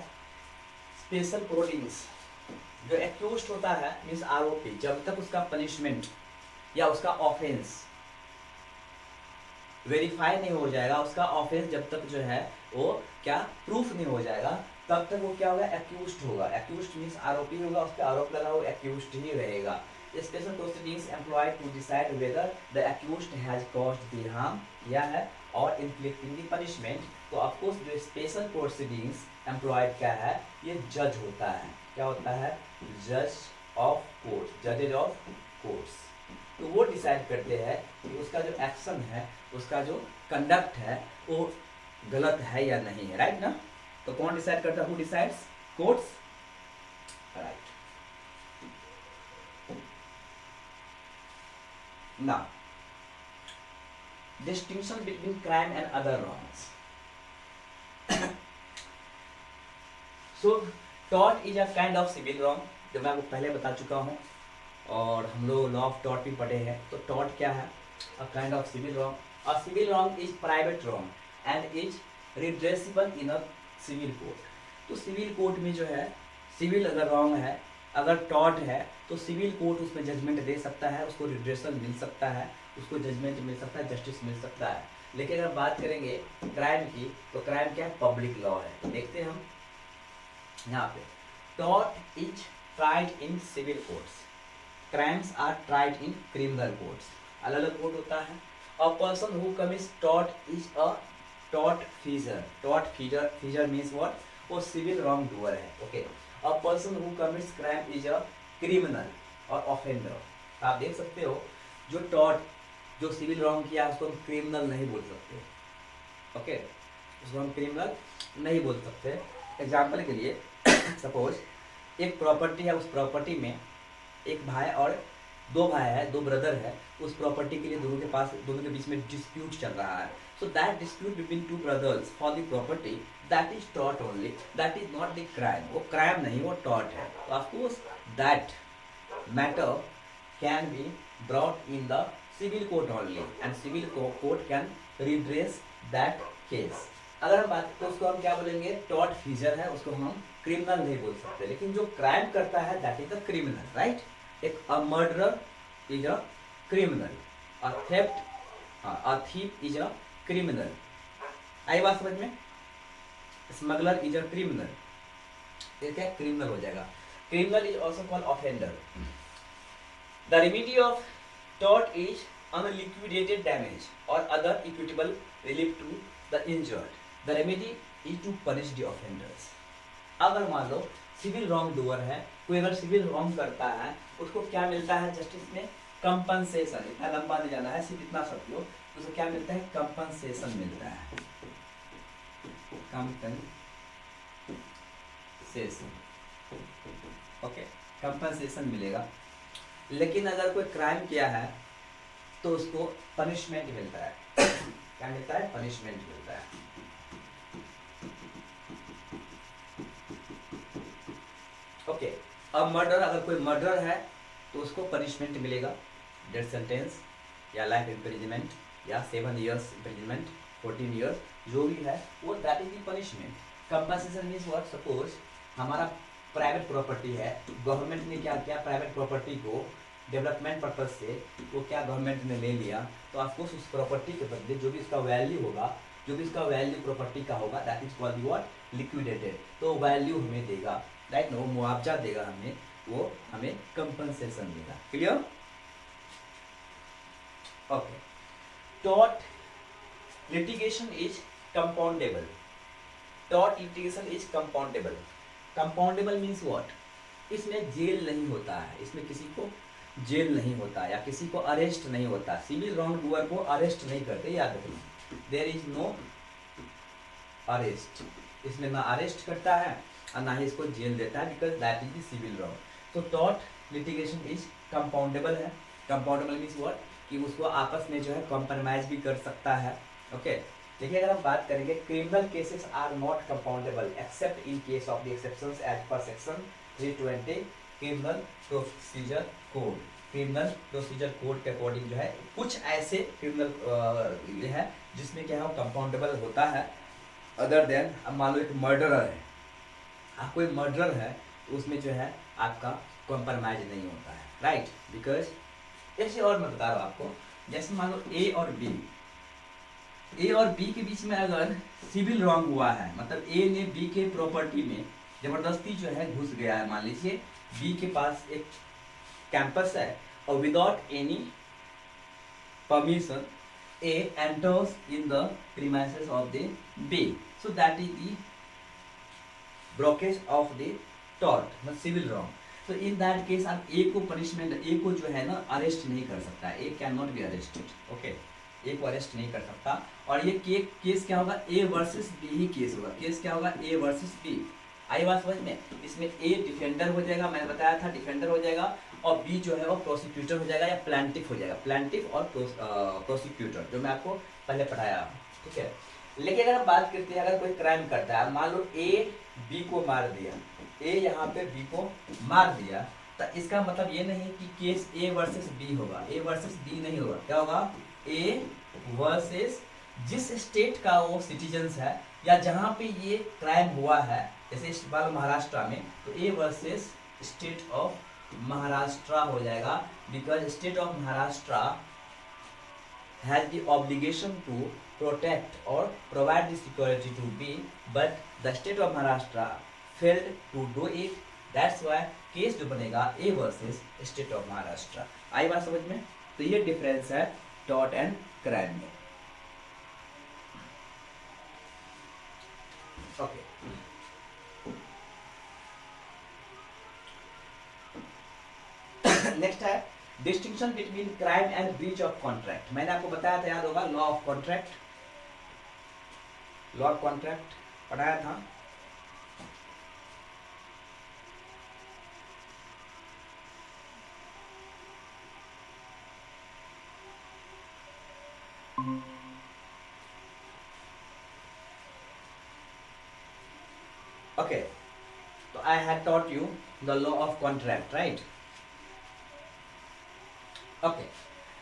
स्पेशल प्रोसीडिंग्स। जो एक्यूज्ड होता है मीन्स आरोपी, जब तक उसका पनिशमेंट या उसका ऑफेंस वेरीफाई नहीं हो जाएगा, उसका ऑफेंस जब तक जो है वो क्या प्रूफ नहीं हो जाएगा, तब तक वो क्या होगा, एक्यूज्ड होगा। एक्यूज्ड मीन्स आरोपी होगा, उस पर आरोप लगा, वो एक्यूज्ड ही रहेगा। Special proceedings employed to decide whether the accused has caused the harm या है और इन्फ्लिक्टिंग द पनिशमेंट। तो ऑफकोर्स जो स्पेशल प्रोसीडिंग्स एम्प्लॉयड क्या है, ये जज होता है। क्या होता है? जज ऑफ कोर्ट, जजेज ऑफ कोर्ट्स। तो वो डिसाइड करते हैं कि उसका जो एक्शन है, उसका जो कंडक्ट है वो गलत है या नहीं है, राइट ना। तो कौन डिसाइड करता है, who decides, courts, right. Now distinction between crime and other wrongs. So tort is a kind of civil wrong, जो मैं आपको पहले बता चुका हूँ, और हम लोग लॉ ऑफ टॉर्ट भी पढ़े हैं। तो टॉर्ट क्या है, a kind of civil wrong. A civil wrong is private wrong and is redressable in a civil court. तो सिविल कोर्ट में जो है, सिविल अगर रॉन्ग है, अगर टॉर्ट है, तो सिविल कोर्ट उसमें जजमेंट दे सकता है, उसको रिड्रेसल मिल सकता है, उसको जजमेंट मिल सकता है, जस्टिस मिल सकता है। लेकिन अगर बात करेंगे क्राइम की, तो क्राइम क्या है, पब्लिक लॉ है। देखते हैं हम यहाँ पे, tort is tried in civil courts, crimes are tried in criminal courts. अलग अलग कोर्ट होता है। A person who commits tort is a tort feasor. Tort feasor means what, वो सिविल रॉन्ग डूअर है, okay. A person who commits crime is a criminal और offender. आप देख सकते हो, जो टॉर्ट, जो सिविल रॉन्ग किया उसको हम क्रिमिनल नहीं बोल सकते, ओके, उसको हम क्रिमिनल नहीं बोल सकते। एग्जाम्पल के लिए सपोज एक प्रॉपर्टी है, उस प्रॉपर्टी में एक भाई और दो भाई है, दो ब्रदर है, उस प्रॉपर्टी के लिए दोनों के बीच में डिस्प्यूट चल रहा है। So that dispute between two brothers for the property, that is tort only, that is not the crime. वो क्राइम नहीं, वो टॉर्ट है। तो of course that matter can be brought in the civil court only and civil court can redress that case. अगर हम बात, तो उसको हम क्या बोलेंगे, टॉर्ट फीजर है, उसको हम क्रिमिनल नहीं बोल सकते। लेकिन जो क्राइम करता है that is the criminal, right. एक a murderer is a criminal, a theft, a thief is a criminal. आई बात समझ में, स्मगलर इज अ क्रिमिनल, ये क्या क्रिमिनल हो जाएगा। Criminal is also called offender. The remedy of tort is unliquidated damage or other equitable relief to the injured. The remedy is to punish the offenders. अगर मान लो civil wrong doer है, कोई अगर civil wrong करता है, उसको क्या मिलता है जस्टिस में, कंपनसेशन। इतना लंबा नहीं जाना है, सिर्फ इतना सब लो, उसको क्या मिलता है, कंपनसेशन मिलता है, कंपनसेशन, ओके, कंपनसेशन मिलेगा। लेकिन अगर कोई क्राइम किया है तो उसको पनिशमेंट मिलता है। क्या मिलता है, पनिशमेंट मिलता है, ओके। अब मर्डर, अगर कोई मर्डर है तो उसको पनिशमेंट मिलेगा, डेथ सेंटेंस या लाइफ इम्प्रिजनमेंट या 7 years इम्प्रिजनमेंट, 14 years, जो भी है वो that is the punishment. Compensation means what, suppose हमारा प्राइवेट प्रॉपर्टी है, गवर्नमेंट ने क्या किया, प्राइवेट प्रॉपर्टी को डेवलपमेंट पर्पज से वो क्या गवर्नमेंट ने ले लिया, तो ऑफकोर्स उस प्रॉपर्टी के बदले जो भी इसका वैल्यू होगा, जो भी इसका वैल्यू प्रॉपर्टी का होगा, that is called what, liquidated. तो वैल्यू हमें देगा, राइट ना, वो मुआवजा देगा हमें, वो हमें कंपनसेशन देगा। Clear, okay. Tort litigation is compoundable. Tort litigation is compoundable. Compoundable means what, इसमें जेल नहीं होता है, इसमें किसी को जेल नहीं होता या किसी को अरेस्ट नहीं होता। सिविल रॉन्ग डूअर को अरेस्ट नहीं करते, याद रखना, देयर इज नो अरेस्ट। इसमें ना अरेस्ट करता है और ना ही इसको जेल देता है, because that is the civil wrong. तो टॉर्ट लिटिगेशन इज कंपाउंडेबल है। कंपाउंडेबल मीन्स व्हाट, कि उसको आपस में जो है कॉम्प्रोमाइज भी कर सकता है, ओके। देखिए अगर हम बात करेंगे, criminal cases are not compoundable except in case of the exceptions as per section 320 criminal procedure code. Criminal procedure code के अकॉर्डिंग जो है कुछ ऐसे क्रिमिनल है जिसमें क्या है कंपाउंडेबल होता है, अदर देन, अब मान लो एक मर्डरर है, आप कोई मर्डरर है, तो उसमें जो है आपका कॉम्प्रोमाइज नहीं होता है, राइट। बिकॉज ऐसे, और मैं बता रहा हूँ आपको, जैसे मान लो ए और बी के बीच में अगर सिविल रॉन्ग हुआ है, मतलब ए ने बी के प्रॉपर्टी में जबरदस्ती जो है घुस गया है, मान लीजिए बी के पास एक कैंपस है और without any permission A enters in the premises of the B, so that is the breakage of the tort, मतलब सिविल रॉन्ग। तो इन दैट केस आप ए को पनिशमेंट, ए को जो है ना अरेस्ट नहीं कर सकता, A can not be arrested, okay, A को अरेस्ट नहीं कर सकता। और ये केस क्या होगा, ए वर्सेस बी ही केस होगा, केस क्या होगा, ए वर्सेस बी। आई बात समझ में, इसमें ए डिफेंडर हो जाएगा, मैंने बताया था डिफेंडर हो जाएगा, और बी जो है वो प्रोसिक्यूटर हो जाएगा या प्लांटिफ हो जाएगा, प्लांटिफ और प्रोसिक्यूटर, जो मैं आपको पहले पढ़ाया, ठीक है। लेकिन अगर हम बात करते हैं, अगर कोई क्राइम करता है, मान लो ए बी को मार दिया, ए यहाँ पे बी को मार दिया, तो इसका मतलब ये नहीं कि केस ए वर्सेस बी होगा, ए वर्सेस बी नहीं होगा, क्या होगा, ए वर्सेस जिस स्टेट का वो सिटीजन्स है या जहाँ पे ये क्राइम हुआ है, जैसे मान लो महाराष्ट्र में, तो A versus state of Maharashtra हो जाएगा, because state of Maharashtra has the obligation to protect or provide the security to B, but the state of Maharashtra failed to do it. That's why case जो बनेगा A versus state of Maharashtra। आई बात समझ में? तो ये difference है tort and crime में। Okay, next है distinction between crime and breach of contract. मैंने आपको बताया था, याद होगा, law of contract, law of contract पढ़ाया था। ओके, तो I had taught you the law of contract, right. Okay,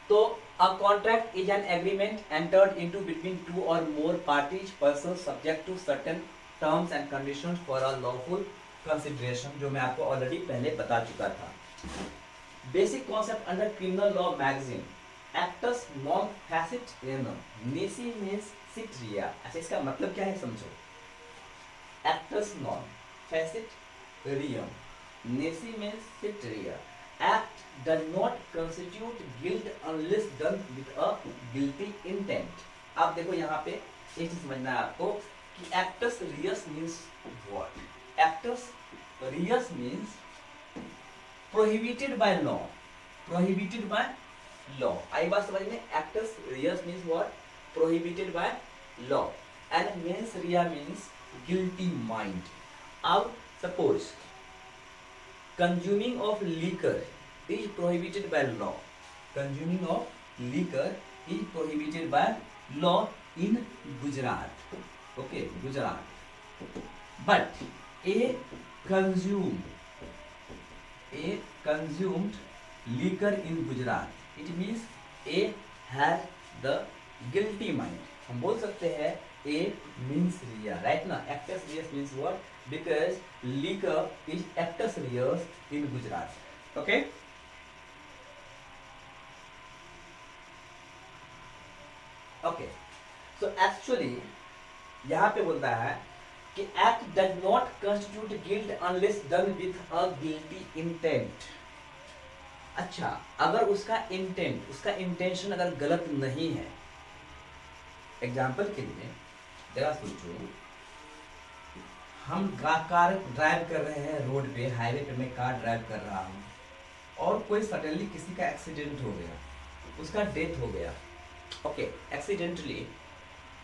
so a contract is an agreement entered into between two or more parties, persons, subject to certain terms and conditions for a lawful consideration, जो मैं आपको already पहले बता चुका था। Basic concept under criminal law maxim, एक्टस नॉन फैसिट रियम, नेसी मींस सिट रिया। अच्छा, इसका मतलब क्या है समझो, एक्टस नॉन फैसिट रियम, नेसी मींस सिट रिया। Act does not constitute guilt unless done with a guilty intent। आप देखो यहाँ पे एक चीज समझना है आपको कि actus reus means what? Actus reus means prohibited by law, prohibited by law। आई बात समझ में, actus reus means what? Prohibited by law, and mens rea means guilty mind। अब suppose consuming of liquor is prohibited by law, consuming of liquor is prohibited by law in Gujarat, okay, Gujarat, but a consumed liquor in Gujarat, it means a had the guilty mind। हम बोल सकते हैं a means rea, right ना, actus reus means what? Because liquor is actus reus in Gujarat, okay। Okay, so actually यहाँ पे बोलता है कि act does not constitute guilt unless done with a guilty intent। अच्छा, अगर उसका इंटेंट, उसका इंटेंशन अगर गलत नहीं है, एग्जाम्पल के लिए जरा सोचो, हम कार ड्राइव कर रहे हैं रोड पे, हाईवे पे मैं कार ड्राइव कर रहा हूँ, और कोई सडनली किसी का एक्सीडेंट हो गया, उसका डेथ हो गया, ओके, एक्सीडेंटली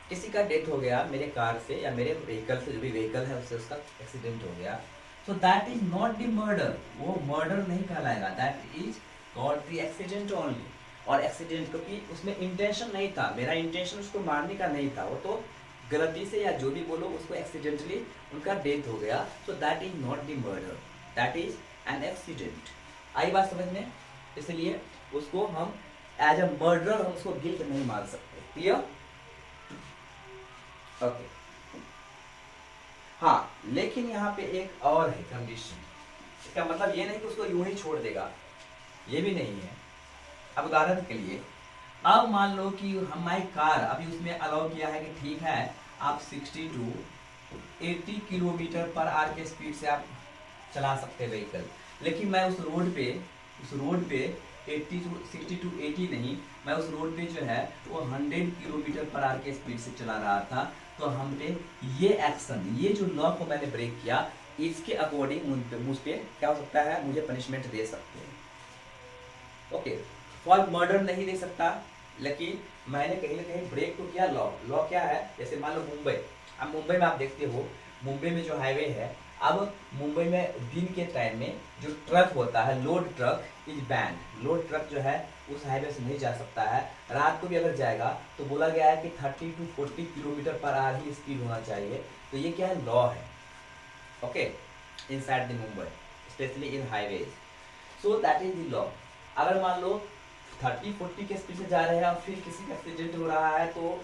किसी का डेथ हो गया मेरे कार से या मेरे व्हीकल से, जो भी व्हीकल है उससे उसका एक्सीडेंट हो गया, so that is not the murder, वो मर्डर नहीं कहलाएगा, that is called the accident only. और एक्सीडेंट क्योंकि उसमें इंटेंशन नहीं था, मेरा इंटेंशन उसको मारने का नहीं था, वो तो गलती से या जो भी बोलो उसको एक्सीडेंटली उनका डेथ हो गया, so that is not the murder, that is an accident. आई बात समझ में, इसलिए उसको हम एज अ मर्डर हम उसको गिल्ट नहीं मार सकते, क्लियर, ओके। हाँ, लेकिन यहाँ पे एक और है कंडीशन, इसका मतलब ये नहीं कि उसको यूं ही छोड़ देगा, ये भी नहीं है। अब उदाहरण के लिए, अब मान लो कि हमारी कार अभी उसमें अलाउ किया है कि ठीक है आप 60 to 80 किलोमीटर पर आवर के स्पीड से आप चला सकते हैं व्हीकल, लेकिन मैं उस रोड पे 60 to 80 नहीं, मैं उस रोड पे जो है वो 100 किलोमीटर पर आवर के स्पीड से चला रहा था, तो हम पे ये एक्शन, ये जो लॉ को मैंने ब्रेक किया, इसके अकॉर्डिंग मुझ पे क्या हो सकता है, मुझे पनिशमेंट दे सकते हैं। ओके, फॉर मर्डर नहीं दे सकता, लेकिन मैंने कहीं ना कहीं ब्रेक तो किया। लॉ, लॉ क्या है, जैसे मान लो मुंबई, अब मुंबई में आप देखते हो, मुंबई में जो हाईवे है, अब मुंबई में दिन के टाइम में जो ट्रक होता है, load truck is ban. Load truck जो है उस हाईवे से नहीं जा सकता है। रात को भी अगर जाएगा तो बोला गया है कि 30 to 40 kilometre per hour he speed होना चाहिए। तो ये क्या है, लॉ है। Okay, inside the Mumbai, specially in highways, so that is the law. अगर मान लो 30-40 के स्पीड से जा रहे हैं और फिर किसी का एक्सीडेंट हो रहा है तो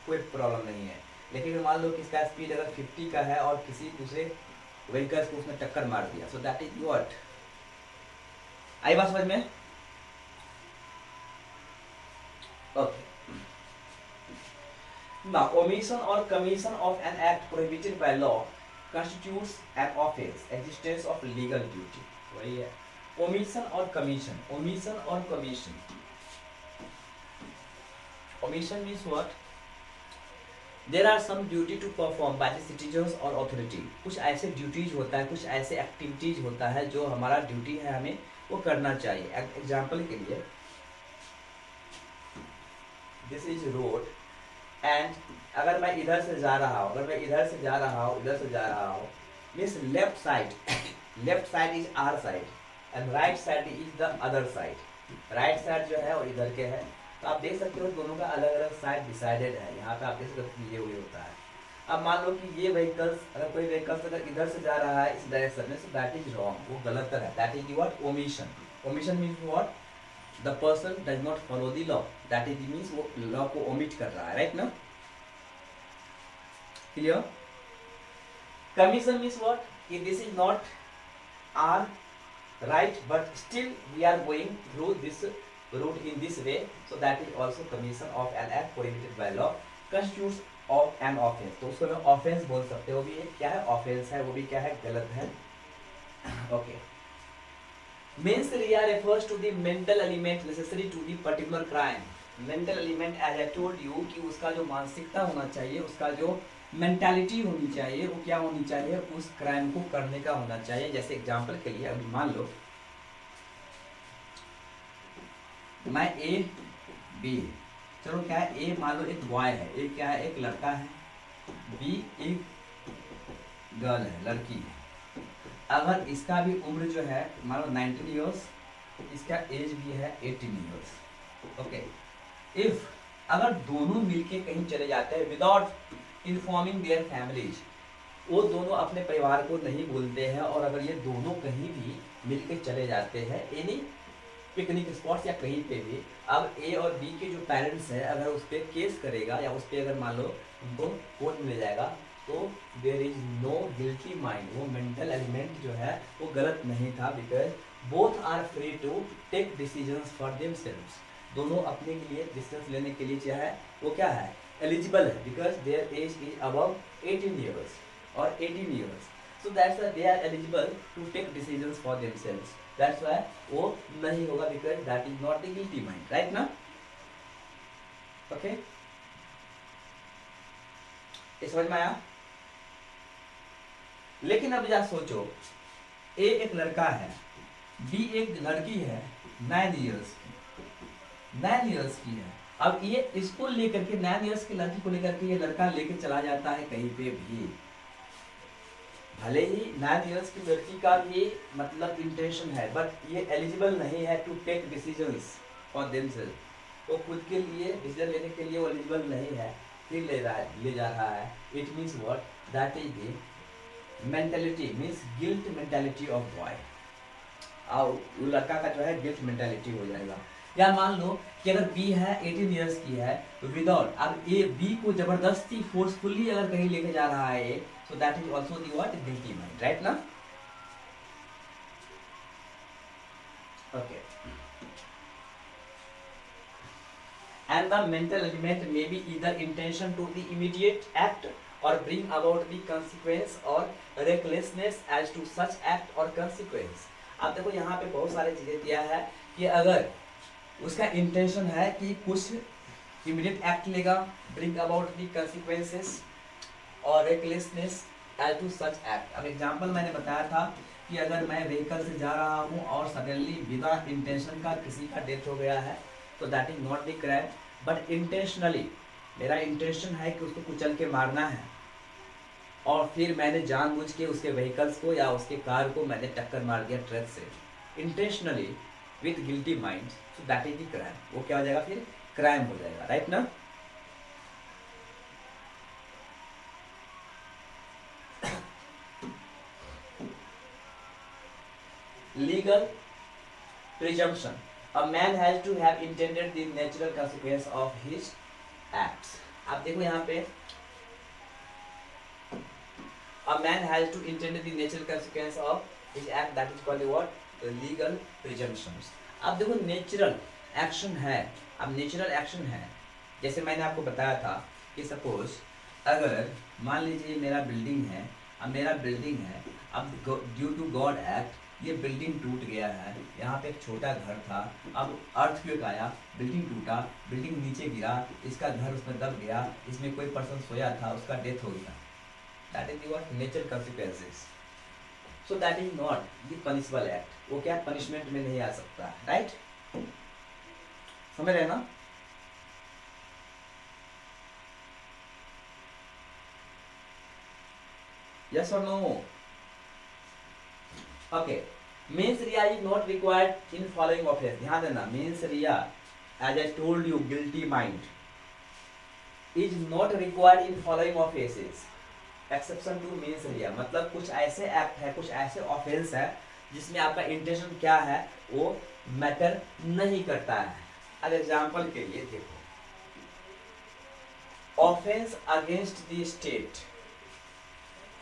कोई प्रॉब्लम नहीं है। लेकिन मान लो किसका स्पीड अगर 50 का है और किसी दूसरे व्हीकल्स को उसने टक्कर मार दिया, सो दैट इज व्हाट। आई बात समझ में? Okay, now omission or commission of an act prohibited by law constitutes an offense, existence of legal duty। वही है omission और commission। omission और commission, omission means what, there are some duty to perform by the citizens or authority। कुछ ऐसे duties होता है, कुछ ऐसे एक्टिविटीज होता है जो हमारा ड्यूटी है, हमें वो करना चाहिए। एग्जाम्पल के लिए, दिस इज रोड एंड अगर मैं इधर से जा रहा हूँ, अगर मैं इधर से जा रहा हूँ, इधर से जा रहा हूँ, means left side, left side is our side and right side is the other side. Right side जो है और इधर के है, तो आप देख सकते हो दोनों का अलग अलग साइड डिसाइडेड है। यहाँ पे आप देख सकते हो ये हुई होता है। अब मान लो कि ये व्हीकल्स, अगर कोई व्हीकल्स अगर इधर से जा रहा है इस डायरेक्शन में, सो दैट इज रॉन्ग, वो गलत है। That is what, omission. Omission means what, the person does not follow the law, that is means वो लॉ को ओमिट कर रहा है, राइट ना? क्लियर? कमीशन मीन्स व्हाट, कि this is not our right, but still we are going through this route in this way, so that is also commission of an act prohibited by law constitutes of an offense। तो उसको मैं offense बोल सकते हो, वो भी क्या है, offense है, वो भी क्या है, गलत है। okay, mens rea refers to the mental element necessary to the particular crime। mental element as I told you कि उसका जो मानसिकता होना चाहिए, उसका जो मेंटालिटी होनी चाहिए, वो क्या होनी चाहिए, उस क्राइम को करने का होना चाहिए। जैसे एग्जांपल के लिए अभी मान लो मैं ए बी, चलो क्या है, ए मान लो एक बॉय है, ए क्या है, एक लड़का है, बी एक गर्ल है, लड़की है। अगर इसका भी उम्र जो है मान लो 19 ईयर्स, इसका एज भी है 18 ईयर्स। ओके, इफ अगर दोनों मिलके कहीं चले जाते हैं विदाउट इन्फॉर्मिंग देयर फैमिलीज, वो दोनों अपने परिवार को नहीं बोलते हैं, और अगर ये दोनों कहीं भी मिलके चले जाते हैं एनी पिकनिक स्पॉट्स या कहीं पे भी, अब ए और बी के जो पेरेंट्स हैं अगर उस पर केस करेगा या उस पर अगर मान लो उनको कोर्ट में ले जाएगा, तो there is no guilty mind. वो मेंटल एलिमेंट जो है वो गलत नहीं था, because both are free to take decisions for themselves. दोनों अपने के लिए डिसीजंस लेने के लिए चाहे वो क्या है, एलिजिबल है, because their age is above 18 years और 18 years, so that's why they are eligible to take decisions for themselves. That's why वो नहीं होगा, because that is not the guilty mind, right ना? ओके, ये समझ में आया? लेकिन अब जरा सोचो, ए एक लड़का है, बी एक लड़की है 9 ईयर्स की, 9 ईयर्स की है। अब ये इसको लेकर के 9 ईयर्स की लड़की को लेकर के ये लड़का लेके चला जाता है कहीं पे भी, भले ही 9 ईयर्स की लड़की का भी मतलब इंटेंशन है, बट ये एलिजिबल नहीं है to take decisions for themself. वो खुद के लिए डिसीजन लेने के लिए वो एलिजिबल नहीं है, फिर ले जा रहा है। It means what, that is the mentality, means guilt mentality of boy. और लड़का का जो है गिल्ट मेंटालिटी हो जाएगा। या मान लो कि अगर बी है 18 ईयर्स की है, विदाउट, अब ए बी को जबरदस्ती फोर्सफुली अगर कहीं लेके जा रहा है, so that is also the what, guilty mind, right ना? Okay, and the mental element may be either intention to the immediate act or bring about the consequence or recklessness as to such act or consequence। अब देखो यहाँ पे बहुत सारी चीजें दिया है कि अगर उसका इंटेंशन है कि कुछ इमीडिएट एक्ट लेगा, ब्रिंग अबाउट दी कंसिक्वेंसेस और recklessness as to such act। अब एग्जाम्पल मैंने बताया था कि अगर मैं व्हीकल से जा रहा हूँ और सडनली बिना इंटेंशन का किसी का डेथ हो गया है तो that is not the crime, but intentionally मेरा इंटेंशन है कि उसको कुचल के मारना है और फिर मैंने जानबूझ के उसके व्हीकल्स को या उसके कार को मैंने टक्कर मार दिया ट्रक से intentionally with guilty mind, so that is the crime. वो क्या हो जाएगा फिर? क्राइम हो जाएगा, राइट ना? Legal presumption, a man has to have intended the natural consequence of his acts। आप देखो यहाँ पे a man has to intend the natural consequence of his act, that is called what? The legal presumptions। अब देखो natural action है, अब natural action है जैसे मैंने आपको बताया था कि सपोज अगर मान लीजिए मेरा बिल्डिंग है, अब मेरा बिल्डिंग है, अब ड्यू टू गॉड एक्ट ये बिल्डिंग टूट गया है, यहाँ पे एक छोटा घर था, अब अर्थक्वेक आया, बिल्डिंग टूटा, बिल्डिंग नीचे गिरा, इसका घर उसमें दब गया, इसमें कोई पर्सन सोया था, उसका डेथ हो गया, that is what? Natural consequences. So that is not the punishable act, वो क्या पनिशमेंट में नहीं आ सकता, राइट? समझ रहे ना? यस और no? Okay, mens rea is not required in following offence. ध्यान देना, mens rea as I told you guilty mind is not required in following offences exception to mens rea, मतलब कुछ ऐसे एक्ट है, कुछ ऐसे ऑफेंस है जिसमें आपका इंटेंशन क्या है वो मैटर नहीं करता है। अब एग्जांपल के लिए देखो, ऑफेंस अगेंस्ट द स्टेट,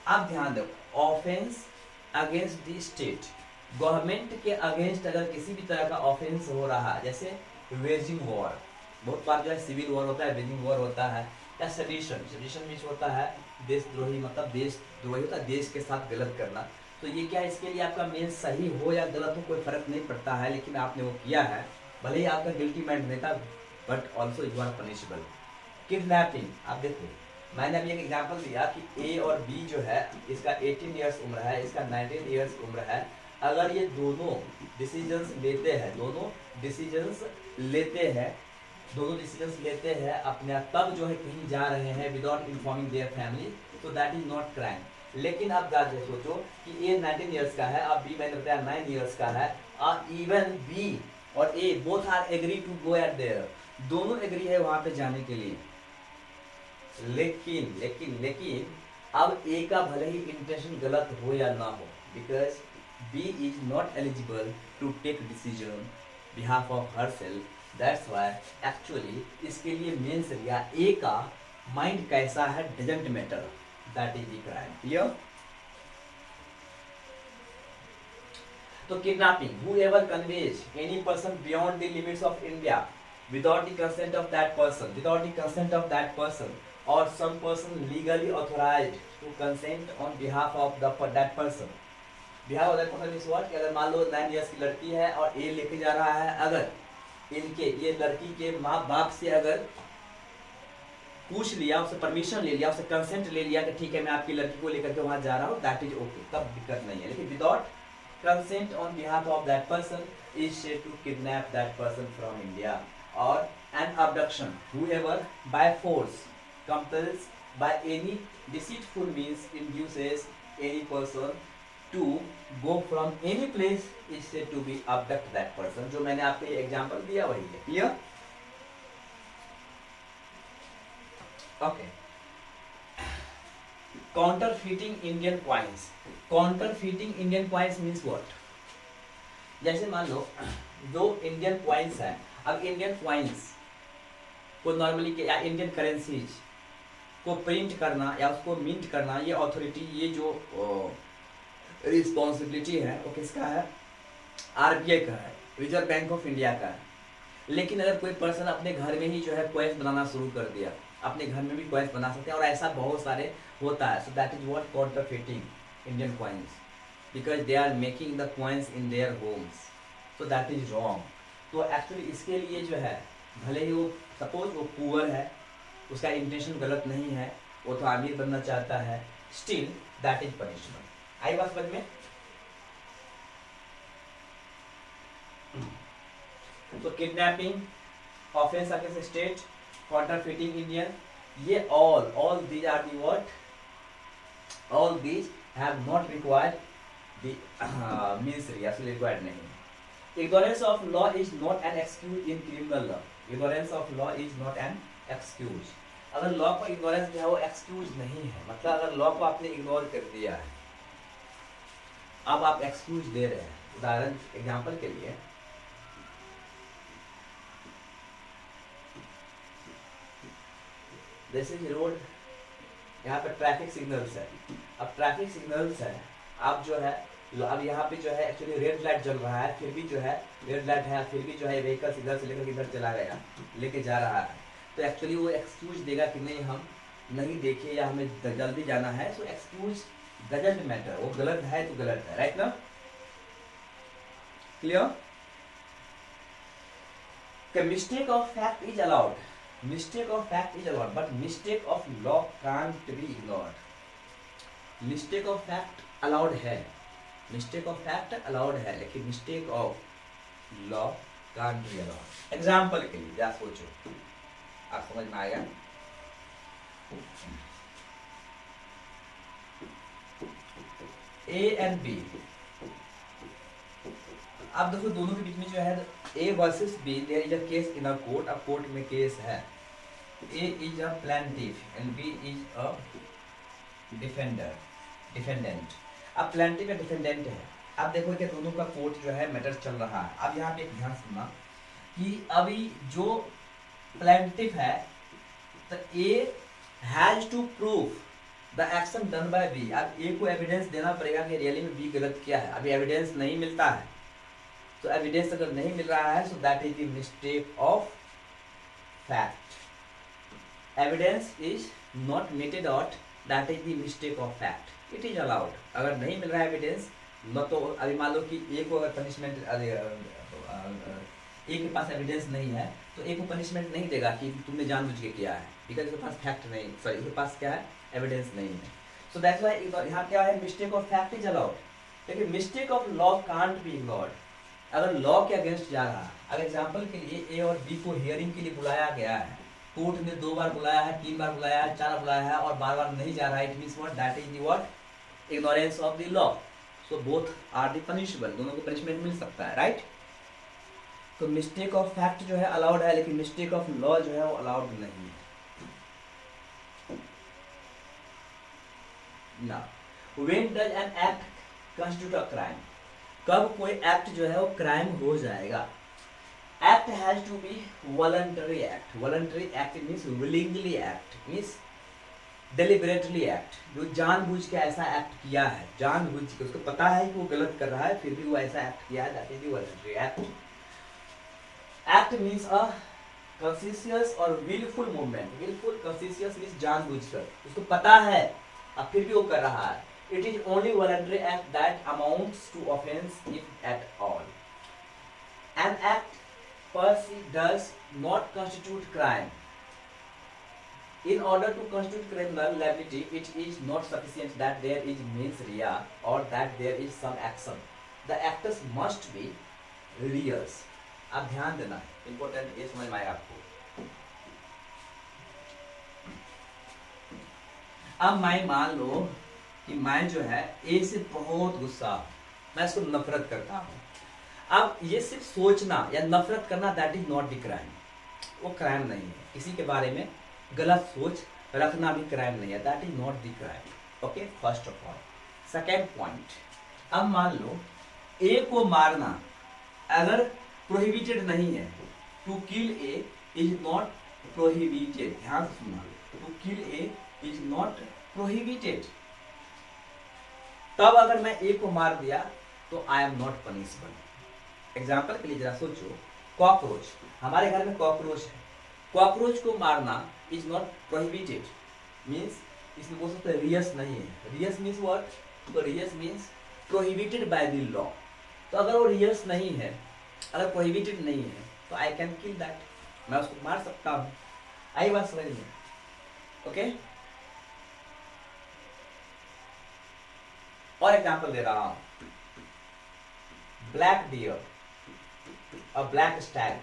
आप ध्यान दो, offence against the state, government के अगेंस्ट अगर किसी भी तरह का ऑफेंस हो रहा है, जैसे वेजिंग वॉर, बहुत बार जो है सिविल वॉर होता है, वेजिंग वॉर होता है, या सेडिशन, सेडिशन मीन्स होता है देशद्रोही, मतलब देशद्रोही होता है देश के साथ गलत करना। तो ये क्या, इसके लिए आपका मेन सही हो या गलत हो कोई फर्क नहीं पड़ता है, लेकिन आपने वो किया है, भले ही आपका गिल्टी माइंड नहीं था, but also you are punishable. Kidnapping, आप देखो मैंने अभी एक एग्जांपल दिया कि ए और बी जो है, इसका 18 इयर्स उम्र है, इसका 19 इयर्स उम्र है, अगर ये दोनों डिसीजंस लेते हैं, दोनों डिसीजंस लेते हैं अपने, तब जो है कहीं जा रहे हैं विदाउट इन्फॉर्मिंग देयर फैमिली, तो दैट इज नॉट क्राइम। लेकिन अब सोचो कि ए 19 इयर्स का है, अब बी मैंने बताया 9 इयर्स का है, और इवन बी और A both are agree to go at there, दोनों एग्री है वहां पे जाने के लिए, लेकिन अब ए का भले ही इंटेंशन गलत हो या ना हो, because B is not eligible to take decision behalf of herself, that's why actually इसके लिए मेंस या ए का माइंड कैसा है doesn't matter, that is the crime. Clear? तो kidnapping, whoever conveys any person beyond the limits of India without the consent of that person, or some person legally authorized to consent on behalf of that person, behalf of that person is what? कि अगर मान लो 9 years की लड़की है और ए लेके जा रहा है, अगर इनके ये लड़की के माँ बाप से अगर पूछ लिया, उससे परमिशन ले लिया, उससे कंसेंट ले लिया कि ठीक है मैं आपकी लड़की को लेकर के वहां जा रहा हूँ, दैट इज ओके, तब दिक्कत नहीं है। लेकिन without consent on behalf of that person is said to kidnap that person from India, or an abduction, whoever by force compels by any deceitful means induces any person to go from any place is said to be abduct that person। जो मैंने आपको ये example दिया वही है। Clear? Okay, counterfeiting Indian coins. Counterfeiting Indian coins means what? जैसे मान लो दो इंडियन कॉइन्स है, अब इंडियन कॉइन्स को नॉर्मली या इंडियन करेंसीज को प्रिंट करना या उसको मिंट करना, ये अथॉरिटी, ये जो रिस्पॉन्सिबिलिटी है वो किसका है? आरबीआई का है, रिजर्व बैंक ऑफ इंडिया का है। लेकिन अगर कोई पर्सन अपने घर में ही जो है कॉइन्स बनाना शुरू कर दिया, अपने घर में भी कॉइन्स बना सकते हैं, और ऐसा बहुत सारे होता है, so that is what? Counterfeiting Indian coins, because they are making the coins in their homes, so that is wrong। तो एक्चुअली इसके लिए जो है, भले ही वो सपोज वो पुअर है, उसका इंटेंशन गलत नहीं है, वो तो अमीर बनना चाहता है, स्टिल दैट इज पनिशमेंट। आई बात समझ में? तो kidnapping offence against state, counterfeiting Indian, ये all these are the what, all these have not required the means real required नहीं है। ignorance of law is not an excuse in criminal law, ignorance of law is not an excuse। अगर law को ignorance जो है वो excuse नहीं है, मतलब अगर लॉ को आपने इग्नोर कर दिया है, अब आप एक्सक्यूज दे रहे हैं। उदाहरण एग्जांपल के लिए, दिस इज रोड, यहाँ पे ट्रैफिक सिग्नल्स है। अब ट्रैफिक सिग्नल्स है, अब जो है अब यहाँ पे जो है एक्चुअली रेड लाइट जल रहा है, फिर भी जो है रेड लाइट है, फिर भी जो है व्हीकल इधर से लेकर इधर चला गया, लेके जा रहा है, तो एक्चुअली वो एक्सक्यूज देगा कि नहीं हम नहीं देखे या हमें जल्दी जाना है। सो एक्सक्यूज डजंट मैटर, वो गलत है तो गलत है, राइट ना? Clear? Mistake of fact is allowed, mistake of fact is allowed, but mistake of law can't be ignored। mistake of fact allowed है, mistake of fact allowed है, लेकिन mistake of law can't be allowed। Example के लिए क्या सोचो, आप समझ में आएगा? A and B, अब देखो दोनों के बीच में जो है A versus B, there is a case in a court, अब कोर्ट में केस है, A is a plaintiff and B is a defendant। अब plaintiff या defendant है, अब देखो कि दोनों का कोर्ट जो है मैटर चल रहा है। अब यहाँ पे एक ध्यान सुनना कि अभी जो plaintiff है, तो A has to prove the action done by B। अब A को एविडेंस देना पड़ेगा कि रियली में B गलत किया है। अभी एविडेंस नहीं मिलता है, तो एविडेंस अगर नहीं मिल रहा है, so that is the mistake of fact. Evidence is not mated out, that is the mistake of fact. It is allowed, अगर नहीं मिल रहा है एविडेंस, न तो अभी मान लो कि ए को अगर पनिशमेंट, ए के पास एविडेंस नहीं है, तो ए को पनिशमेंट नहीं देगा कि तुमने जानबूझ के किया है, बिकॉज उसके पास फैक्ट नहीं, सॉरी उसके पास क्या है, एविडेंस नहीं है। सो दैट्स व्हाई यहाँ क्या है, mistake of fact is allowed, लेकिन mistake of law can't be ignored. अगर लॉ के अगेंस्ट जा रहा है, अगर एग्जाम्पल के लिए ए और बी को हियरिंग के लिए बुलाया गया है, कोर्ट ने 2 बार बुलाया है, 3 बार बुलाया है, 4 बार बुलाया है और बार-बार नहीं जा रहा है, it means what, that is the what, ignorance of the law. So both are the punishable, दोनों को पनिशमेंट मिल सकता है, राइट? तो मिस्टेक ऑफ फैक्ट जो है अलाउड है, लेकिन मिस्टेक ऑफ लॉ जो है वो अलाउड नहीं है। Now when does an act constitute a crime, कब कोई एक्ट जो है वो क्राइम हो जाएगा? Act has to be voluntary act. Voluntary act means willingly act, means deliberately act, जो जानबूझ के ऐसा एक्ट किया है, जानबूझ के, उसको पता है कि वो गलत कर रहा है, फिर भी वो ऐसा एक्ट किया है, that is the voluntary act. Act means a conscious और wilful movement. Wilful conscious means जानबूझकर, उसको पता है अब फिर भी वो कर रहा है। It is only voluntary act that amounts to offence if at all। An act per se does not constitute crime। In order to constitute criminal liability, it is not sufficient that there is mens rea or that there is some action। The actors must be reals। अब ध्यान देना, important ये समझ में आएगा आपको। अब मैं मान लो कि मैं जो है ए से बहुत गुस्सा, मैं इसको नफरत करता हूँ। अब ये सिर्फ सोचना या नफरत करना, that is not the crime, वो क्राइम नहीं है। किसी के बारे में गलत सोच रखना भी क्राइम नहीं है, that is not the crime. Okay, first of all. Second point, अब मान लो ए को मारना अगर प्रोहिबिटेड नहीं है, to kill A is not prohibited. ध्यान से सुनना, to kill A is not prohibited. तब अगर मैं ए को मार दिया तो I am not punishable. Example के लिए जरा सोचो, कॉकरोच, हमारे घर में कॉकरोच है, कॉकरोच को मारना इज नॉट प्रोहिबिटेड, मीन्स इसमें बोल सकते रियस नहीं है। रियस मीन्स व्हाट? तो रियस means prohibited by the law. तो अगर वो रियस नहीं है, अगर प्रोहिबिटेड नहीं है, तो आई कैन किल दैट, मैं उसको मार सकता हूँ। आई बात समझ में? ओके, और एग्जांपल दे रहा हूं, ब्लैक डियर और ब्लैक स्टैग।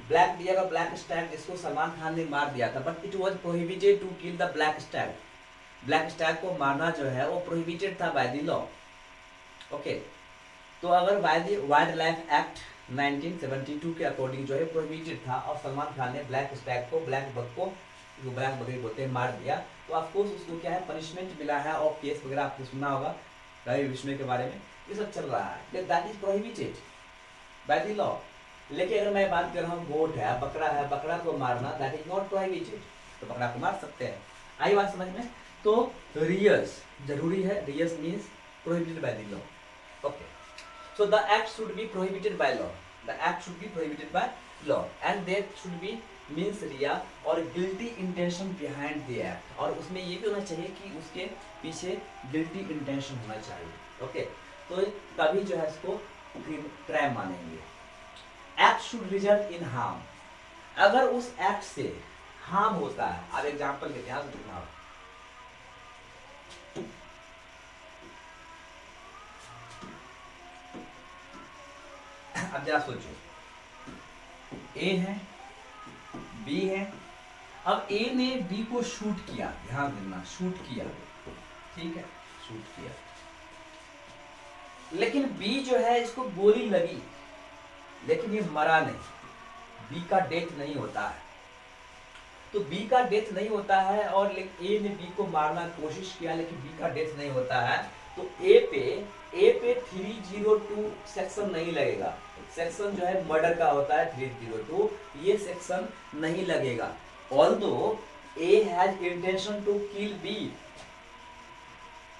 ब्लैक डियर और ब्लैक स्टैग जिसको सलमान खान ने मार दिया था, but it was prohibited to kill the black stag. Black stag को मारना जो है वो प्रोहिबिटेड था बाय द लॉ। ओके, तो अगर by the wild life act 1972 के अकॉर्डिंग जो है प्रोहिबिटेड था, और सलमान खान ने ब्लैक स्टैग को, ब्लैक बग को, जो ब्लैक बकरी बोलते हैं, मार दिया, तो ऑफकोर्स उसको क्या है, पनिशमेंट मिला है, और केस वगैरह आपने सुना होगा रवि विष्णु के बारे में, ये सब चल रहा है, that is prohibited by the law. लेकिन अगर मैं बात कर रहा हूँ गोट है, बकरा को मारना, दैट इज नॉट प्रोहिबिटेड, तो बकरा को मार सकते हैं। आई बात समझ में? तो रियस जरूरी है, रियस means prohibited by the law. Okay, so the act should be prohibited by law, the act should be prohibited by law, and there should be means रिया और guilty intention behind the act, और उसमें ये भी होना चाहिए कि उसके पीछे guilty intention होना चाहिए। ओके, तो तभी जो है इसको क्राइम मानेंगे। act should result in harm, अगर उस एक्ट से हार्म होता है, अब एग्जांपल के ध्यान से देखना, अब जरा सोचो, ए है, बी है, अब ए ने बी को शूट किया, ध्यान देना, शूट किया, ठीक है, शूट किया, लेकिन बी जो है इसको गोली लगी, लेकिन ये मरा नहीं, बी का डेथ नहीं होता है, तो बी का डेथ नहीं होता है, और ए ने बी को मारना कोशिश किया, लेकिन बी का डेथ नहीं होता है, तो ए पे 302 सेक्शन नहीं लगेगा, सेक्शन जो है मर्डर का होता है 302, ये सेक्शन नहीं लगेगा। Although A has intention to kill B,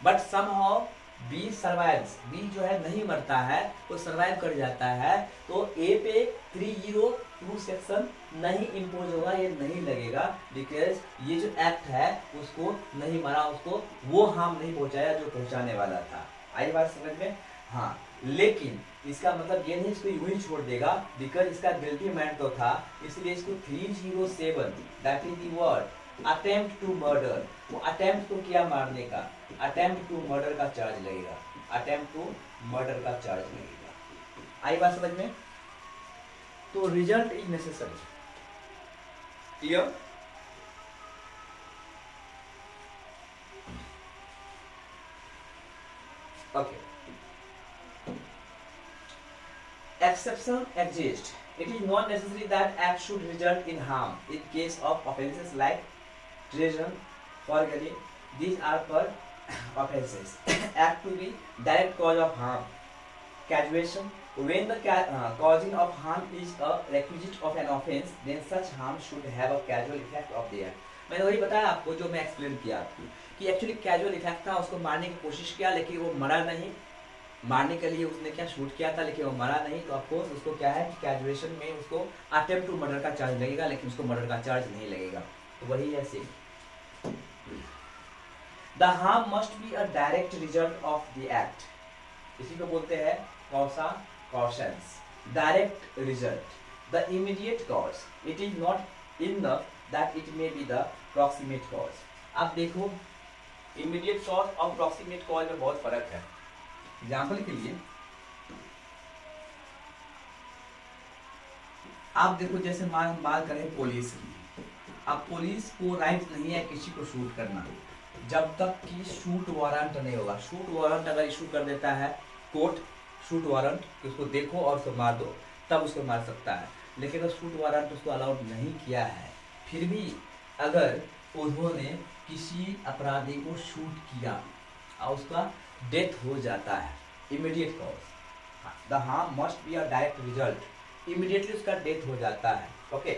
but somehow B survives, B जो है नहीं मरता है, वो सर्वाइव कर जाता है, तो ए पे 302 सेक्शन नहीं इम्पोज होगा, ये नहीं लगेगा, बिकॉज ये जो एक्ट है उसको नहीं मारा, उसको वो हार्म नहीं पहुंचाया जो पहुंचाने वाला था। आई बात समझ में? हाँ, लेकिन इसका मतलब ये नहीं इसको यूं ही छोड़ देगा, बिकॉज इसका गिल्टी मैन तो था, इसलिए इसको 307, that is the word attempt to murder, वो अटेम्प्ट तो किया मारने का, अटेम्प्ट टू मर्डर का चार्ज लगेगा, अटेम्प्ट टू मर्डर का चार्ज लगेगा। आई बात समझ में? तो result is necessary, clear? Okay, exception exist, it is not necessary that act should result in harm in case of offenses like treason, forgery, these are per offenses act to be direct cause of harm, causation, when the causing of harm is a requisite of an offense, then such harm should have a causal effect of the act। मैंने वही बताया आपको जो मैं explain किया आपको कि actually casual effect था, उसको मारने की कोशिश किया लेकिन वो मरा नहीं, मारने के लिए उसने क्या शूट किया था लेकिन वो मरा नहीं, तो ऑफकोर्स उसको क्या है कि कैजुएशन में उसको अटेम्प्ट टू मर्डर का चार्ज लगेगा, लेकिन उसको मर्डर का चार्ज नहीं लगेगा, तो वही है same. The harm must be a direct result of the act, इसी को बोलते हैं कॉसा कॉशंस, direct result, the immediate cause, it is not enough that it may be the proximate cause. आप देखो इमीडिएट कॉज और प्रॉक्सिमेट कॉज में बहुत फर्क है। एग्जाम्पल के लिए आप देखो, जैसे बात करें पुलिस की, अब पुलिस को राइट नहीं है किसी को शूट करना जब तक कि शूट वारंट नहीं होगा। शूट वारंट अगर इशू कर देता है कोर्ट, शूट वारंट कि उसको देखो और उसको मार दो, तब उसको मार सकता है, लेकिन अगर शूट वारंट उसको अलाउड नहीं किया है, फिर भी अगर उन्होंने किसी अपराधी को शूट किया और उसका डेथ हो जाता है, immediate cause, the harm must be a direct result, immediately उसका डेथ हो जाता है। ओके,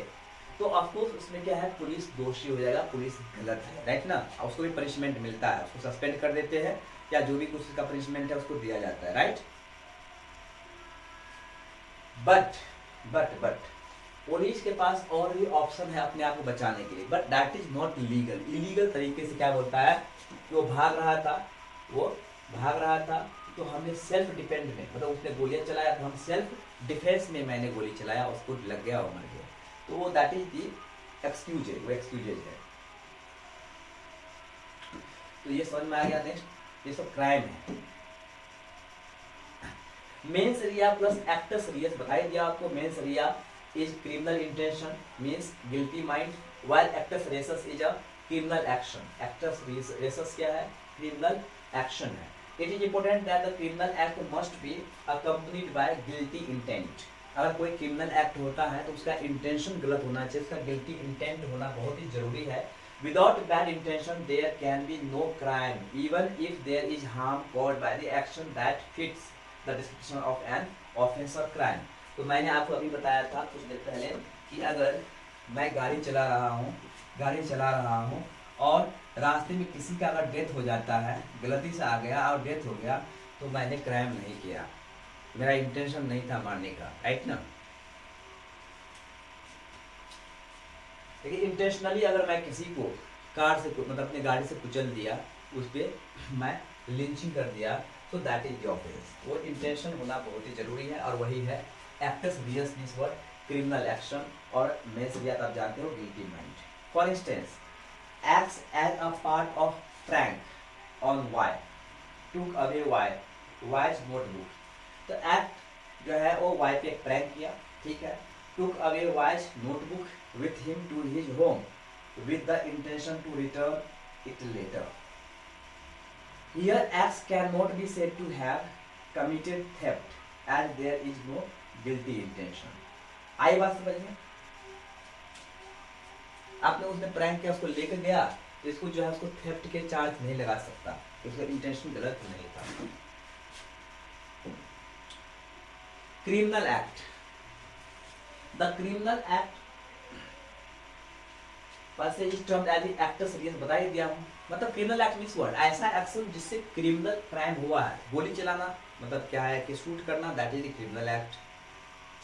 तो ऑफकोर्स उसमें क्या है, पुलिस दोषी हो जाएगा, पुलिस गलत है, राइट ना, उसको भी पनिशमेंट मिलता है, उसको सस्पेंड कर देते हैं या जो भी कुछ उसका पनिशमेंट है उसको दिया जाता है, राइट। बट पुलिस के पास और भी ऑप्शन है अपने आप को बचाने के लिए, but that is not legal. Illegal तरीके से क्या बोलता है, वो भाग रहा था तो हमने सेल्फ डिफेंड में, मतलब उसने गोलियां चलाया तो हम सेल्फ डिफेंस में मैंने गोली चलाया, उसको लग गया और मर गया, तो वो दैट इज दी एक्सक्यूज है, वो एक्सक्यूजेज है। तो ये समझ में आ गया। नेक्स्ट, ये सब क्राइम है, मेंस रिया प्लस एक्टस रियस बता ही दिया आपको. Mains rea is criminal intention means guilty mind, while actus reus is a criminal action. Actus reus क्या है? Criminal action है. It is important that the criminal act must be accompanied by guilty intent. अगर कोई criminal act होता है तो उसका intention गलत होना चाहिए, उसका गिल्टी इंटेंट होना बहुत ही जरूरी है. Without bad intention there can be no crime even if there is harm caused by the action that fits the description of an offense or crime. तो मैंने आपको अभी बताया था कुछ देर पहले कि अगर मैं गाड़ी चला रहा हूँ और रास्ते में किसी का अगर डेथ हो जाता है, गलती से आ गया और डेथ हो गया, तो मैंने क्राइम नहीं किया, मेरा इंटेंशन नहीं था मारने का, राइट ना. लेकिन इंटेंशनली अगर मैं किसी को कार से मतलब अपनी गाड़ी से कुचल दिया, उस पर मैं लिंचिंग कर दिया, तो दैट इज द ऑफेंस. वो इंटेंशन होना बहुत ही जरूरी है और वही है एक्टस रियस मींस व्हाट? Criminal action. और मेंस रिया आप जानते हो guilty mind. For instance acts as a part of prank on Y, took away Y's notebook. तो एक्ट जो है वो Y पे एक प्रैंक किया, ठीक है. took away Y's notebook with him to his home with the intention to return it later. Here X cannot be said to have committed theft as there is no guilty intention. आई बात समझ में? आपने उसने prank किया, उसको लेकर गया, तो इसको जो है उसको थेफ्ट के चार्ज नहीं लगा सकता, उसका इंटेंशन गलत नहीं था. Criminal act. The criminal act वैसे इस टर्म एज एक्टस रियस बता ही दिया हूं. मतलब क्रिमिनल एक्ट मींस व्हाट? ऐसा एक्शन जिससे क्रिमिनल क्राइम हुआ है. गोली चलाना मतलब क्या है कि शूट करना, that is a criminal act.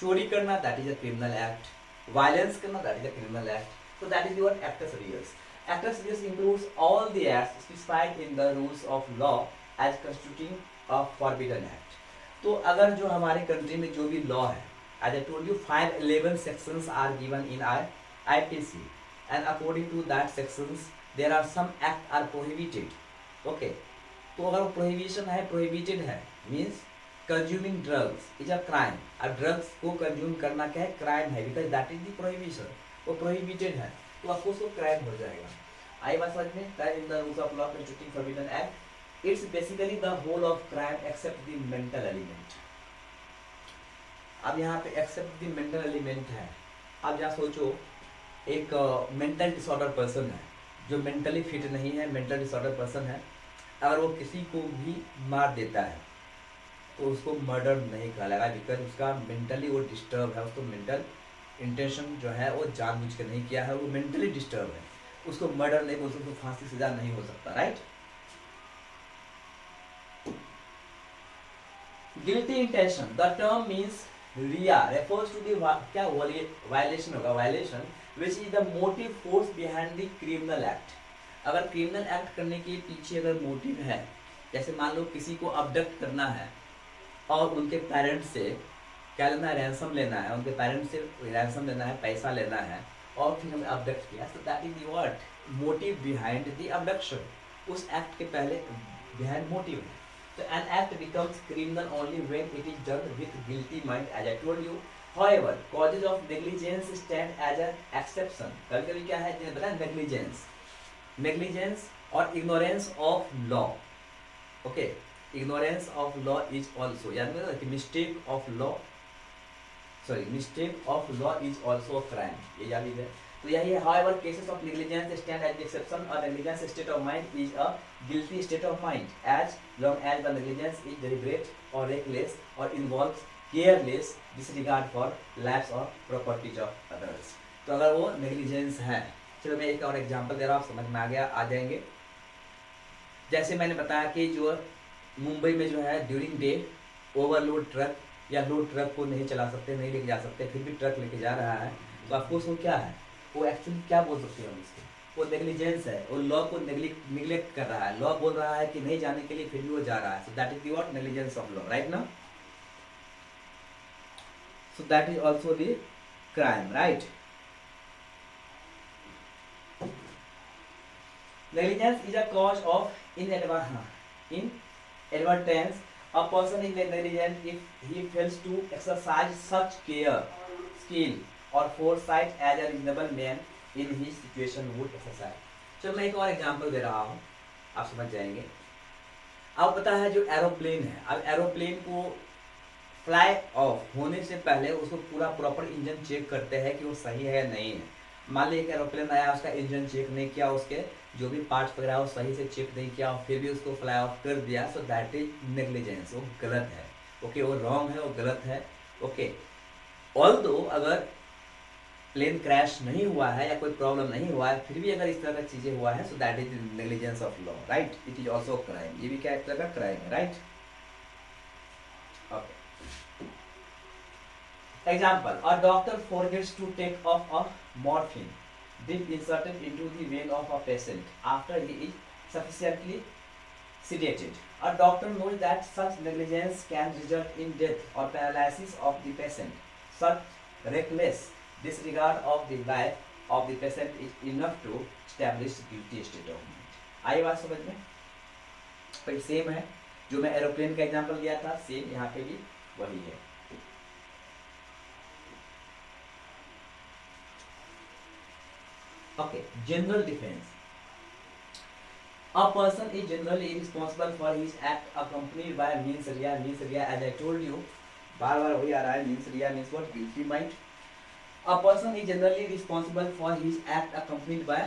चोरी करना, that is a criminal act. Violence करना, that is a criminal act. So that is your actus reus. Actus reus includes all the acts specified in the rules of law as constituting a forbidden act. तो अगर जो हमारे country में जो भी law है, as I told you 511 sections are given in our IPC and according to that sections there are some act are prohibited. Okay. तो अगर prohibition है, prohibited है means consuming drugs is a crime. अब drugs को consume करना क्या है? Crime है, because that is the prohibition. वो प्रोहिबिटेड है, तो आपको उसको क्राइम हो जाएगा. आई बात समझ में? Crime in the rules of law constituting forbidden act. It's basically the whole of crime except the mental element. अब यहाँ पे एक्सेप्ट द मेंटल एलिमेंट है. आप जहाँ सोचो एक मेंटल डिसऑर्डर पर्सन है जो मेंटली फिट नहीं है, मेंटल डिसऑर्डर पर्सन है, अगर वो किसी को भी मार देता है तो उसको मर्डर नहीं कहलाएगा, बिकॉज उसका मेंटली वो डिस्टर्ब है, उसको मेंटल इंटेंशन जो है वो जानबूझ के नहीं किया है, वो मेंटली डिस्टर्ब है, उसको मर्डर नहीं बोल सकते, उसको फांसी सजा नहीं हो सकता, right. Guilty intention. The term mens rea refers to the क्या वायलेशन होगा, violation which is the motive force behind the criminal act. अगर क्रिमिनल एक्ट करने के पीछे अगर मोटिव है, जैसे मान लो किसी को अबडक्ट करना है और उनके पेरेंट्स से क्या लेना है? रैंसम लेना है, उनके पेरेंट्स से रैंसम लेना है, पैसा लेना है, और फिर हमें अबडक्ट किया, so that is the what? Motive behind the abduction. उस एक्ट के पहले बिहाइंड मोटिव है. तो an act becomes criminal only when it is done with guilty mind as I told you. However, causes of negligence stand as an exception. कभी-कभी क्या है जिन्हें बताया negligence और ignorance of law. Okay, ignorance of law is also, याद में कि mistake of law is also a crime. ये याद है. तो यही है. However, cases of negligence stand as the exception. A negligent state of mind is a guilty state of mind as long as the negligence is deliberate or reckless or involves careless disregard for lives or properties of others. तो अगर वो negligence है, चलो मैं एक और example दे रहा हूँ, समझ में आ जाएंगे. जैसे मैंने बताया कि जो मुंबई में जो है ड्यूरिंग डे ओवरलोड ट्रक या लोड ट्रक को नहीं चला सकते, नहीं लेके जा सकते, फिर भी ट्रक लेके जा रहा है, तो आपको उसको क्या है, वो एक्चुअली क्या बोल सकते हैं हम इसको? वो नेग्लिजेंस है, वो लॉ को निगलेक्ट कर रहा है. लॉ बोल रहा है कि नहीं जाने के लिए, फिर भी वो जा रहा है. So that is the what? Negligence of law, right ना. So that is also the crime, right. Negligence is a cause of inadvertence A person is negligent if he fails to exercise such care, skill or foresight as a reasonable man in his situation would exercise. चलो मैं एक और example दे रहा हूँ, आप समझ जाएंगे। अब पता है जो एरोप्लेन है, अब एरोप्लेन को फ्लाई ऑफ होने से पहले उसको पूरा प्रॉपर इंजन चेक करते हैं कि वो सही है या नहीं है। मान ली एक एरोप्लेन आया, उसका इंजन चेक नहीं किया, उसके जो भी पार्ट्स वगैरह वो सही से चेक नहीं किया, फिर भी उसको फ्लाई ऑफ कर दिया, सो दैट इज नेग्लिजेंस, वो गलत है। ओके, वो रॉन्ग है, वो गलत है। ओके, ऑल्दो अगर प्लेन क्रैश नहीं हुआ है या कोई प्रॉब्लम नहीं हुआ है, फिर भी अगर इस तरह की चीजें हुआ है, so that is negligence of law, right. It is also crime, ये भी क्या एक तरह का क्राइम है, right. Okay, example, a doctor forgets to take off a morphine dip inserted into the vein of a patient after he is sufficiently sedated. A doctor knows that such negligence can result in death or paralysis of the patient. Such reckless disregard of the life of the patient is enough to establish guilty state of mind. आई बात समझ में? पर same है, जो मैं aeroplane का example दिया था, सेम यहाँ पे भी वही है। Okay, general defense. A person is generally responsible for his act accompanied by means rea, as I told you, बार बार वही आ रहा है, means rea means what? Guilty mind. A person is generally responsible for his act accompanied by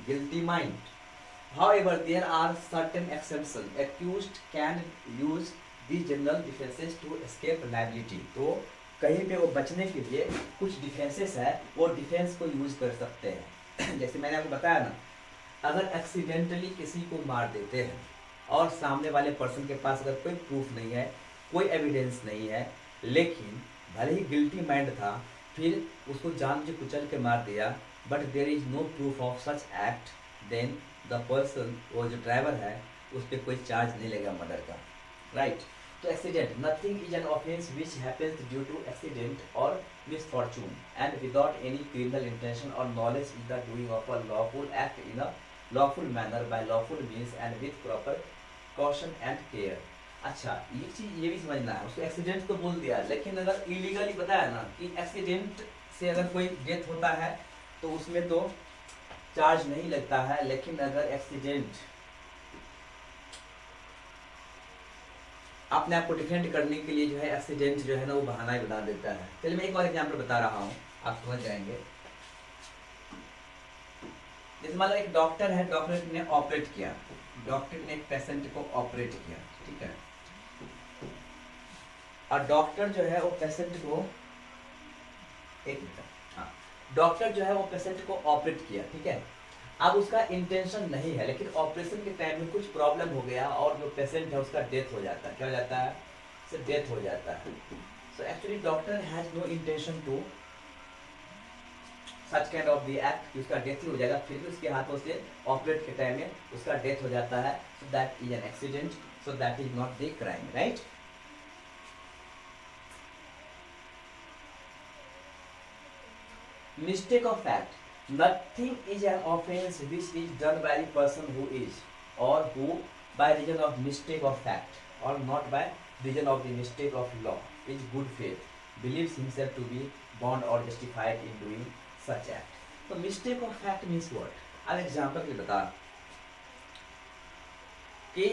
guilty mind. However, there are certain exceptions. Accused can use these general defenses to escape liability. तो कहीं पे वो बचने के लिए कुछ defences है, वो डिफेंस को यूज कर सकते हैं। जैसे मैंने आपको बताया ना, अगर एक्सीडेंटली किसी को मार देते हैं और सामने वाले पर्सन के पास अगर कोई प्रूफ नहीं है, कोई एविडेंस नहीं है, लेकिन भले ही गिल्टी माइंड था, फिर उसको जान के कुचल के मार दिया, but there is no proof of such act, then the person, वो जो ड्राइवर है, उस पर कोई चार्ज नहीं लगेगा मर्डर का, राइट। तो accident, nothing is an offence which happens due to accident और misfortune and without any criminal intention or knowledge is the doing of a lawful act in a lawful manner by lawful means and with proper caution and care. अच्छा, ये चीज ये भी समझना है, उसको accident तो बोल दिया, लेकिन अगर इलीगली बताया ना कि एक्सीडेंट से अगर कोई डेथ होता है तो उसमें तो चार्ज नहीं लगता है, लेकिन अगर एक्सीडेंट अपने आप को डिफेंड करने के लिए जो है एक्सीडेंट जो है ना वो बहाना ही बना देता है। चलिए मैं एक और एग्जांपल बता रहा हूँ, आप समझ जाएंगे। जैसे मान लो एक डॉक्टर है, डॉक्टर ने ऑपरेट किया, डॉक्टर ने एक पेशेंट को ऑपरेट किया, ठीक है। और डॉक्टर जो है वो पेशेंट को, एक मिनट, हाँ, डॉक्टर जो है वो पेशेंट को ऑपरेट किया, ठीक है। अब उसका इंटेंशन नहीं है, लेकिन ऑपरेशन के टाइम में कुछ प्रॉब्लम हो गया और जो पेशेंट है उसका डेथ हो जाता है। क्या हो जाता है? से डेथ हो जाता है। So actually doctor has no intention to such kind of the act कि उसका डेथ ही हो जाएगा, फिर भी उसके हाथों से ऑपरेट के टाइम में उसका डेथ हो जाता है। So that is an accident, so that is not the crime, right. Mistake of fact. Nothing is an offense which is done by the person who is or who by reason of mistake of fact or not by reason of the mistake of law is good faith believes himself to be bound or justified in doing such act. So mistake of fact means what? अब example के बता कि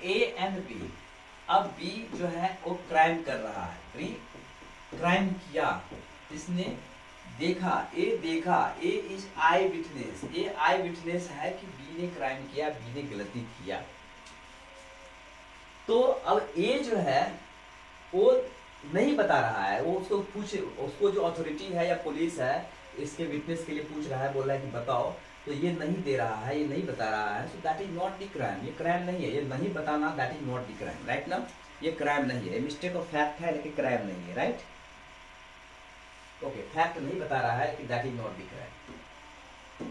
A and B, अब B जो है वो crime कर रहा है, B क्राइम किया, इसने देखा, ए देखा, A is eyewitness, A eyewitness है कि बी ने क्राइम किया, बी ने गलती किया। तो अब ए जो है वो नहीं बता रहा है, वो उसको पूछे, उसको जो अथॉरिटी है या पुलिस है इसके विटनेस के लिए पूछ रहा है, बोल रहा है कि बताओ, तो ये नहीं दे रहा है, ये नहीं बता रहा है। So that is not the crime, ये क्राइम नहीं है, ये नहीं बताना that is not the crime, right ना। ये क्राइम नहीं है, मिस्टेक ऑफ फैक्ट है लेकिन क्राइम नहीं है, राइट। ओके, फैक्ट नहीं बता रहा है कि that is not the crime.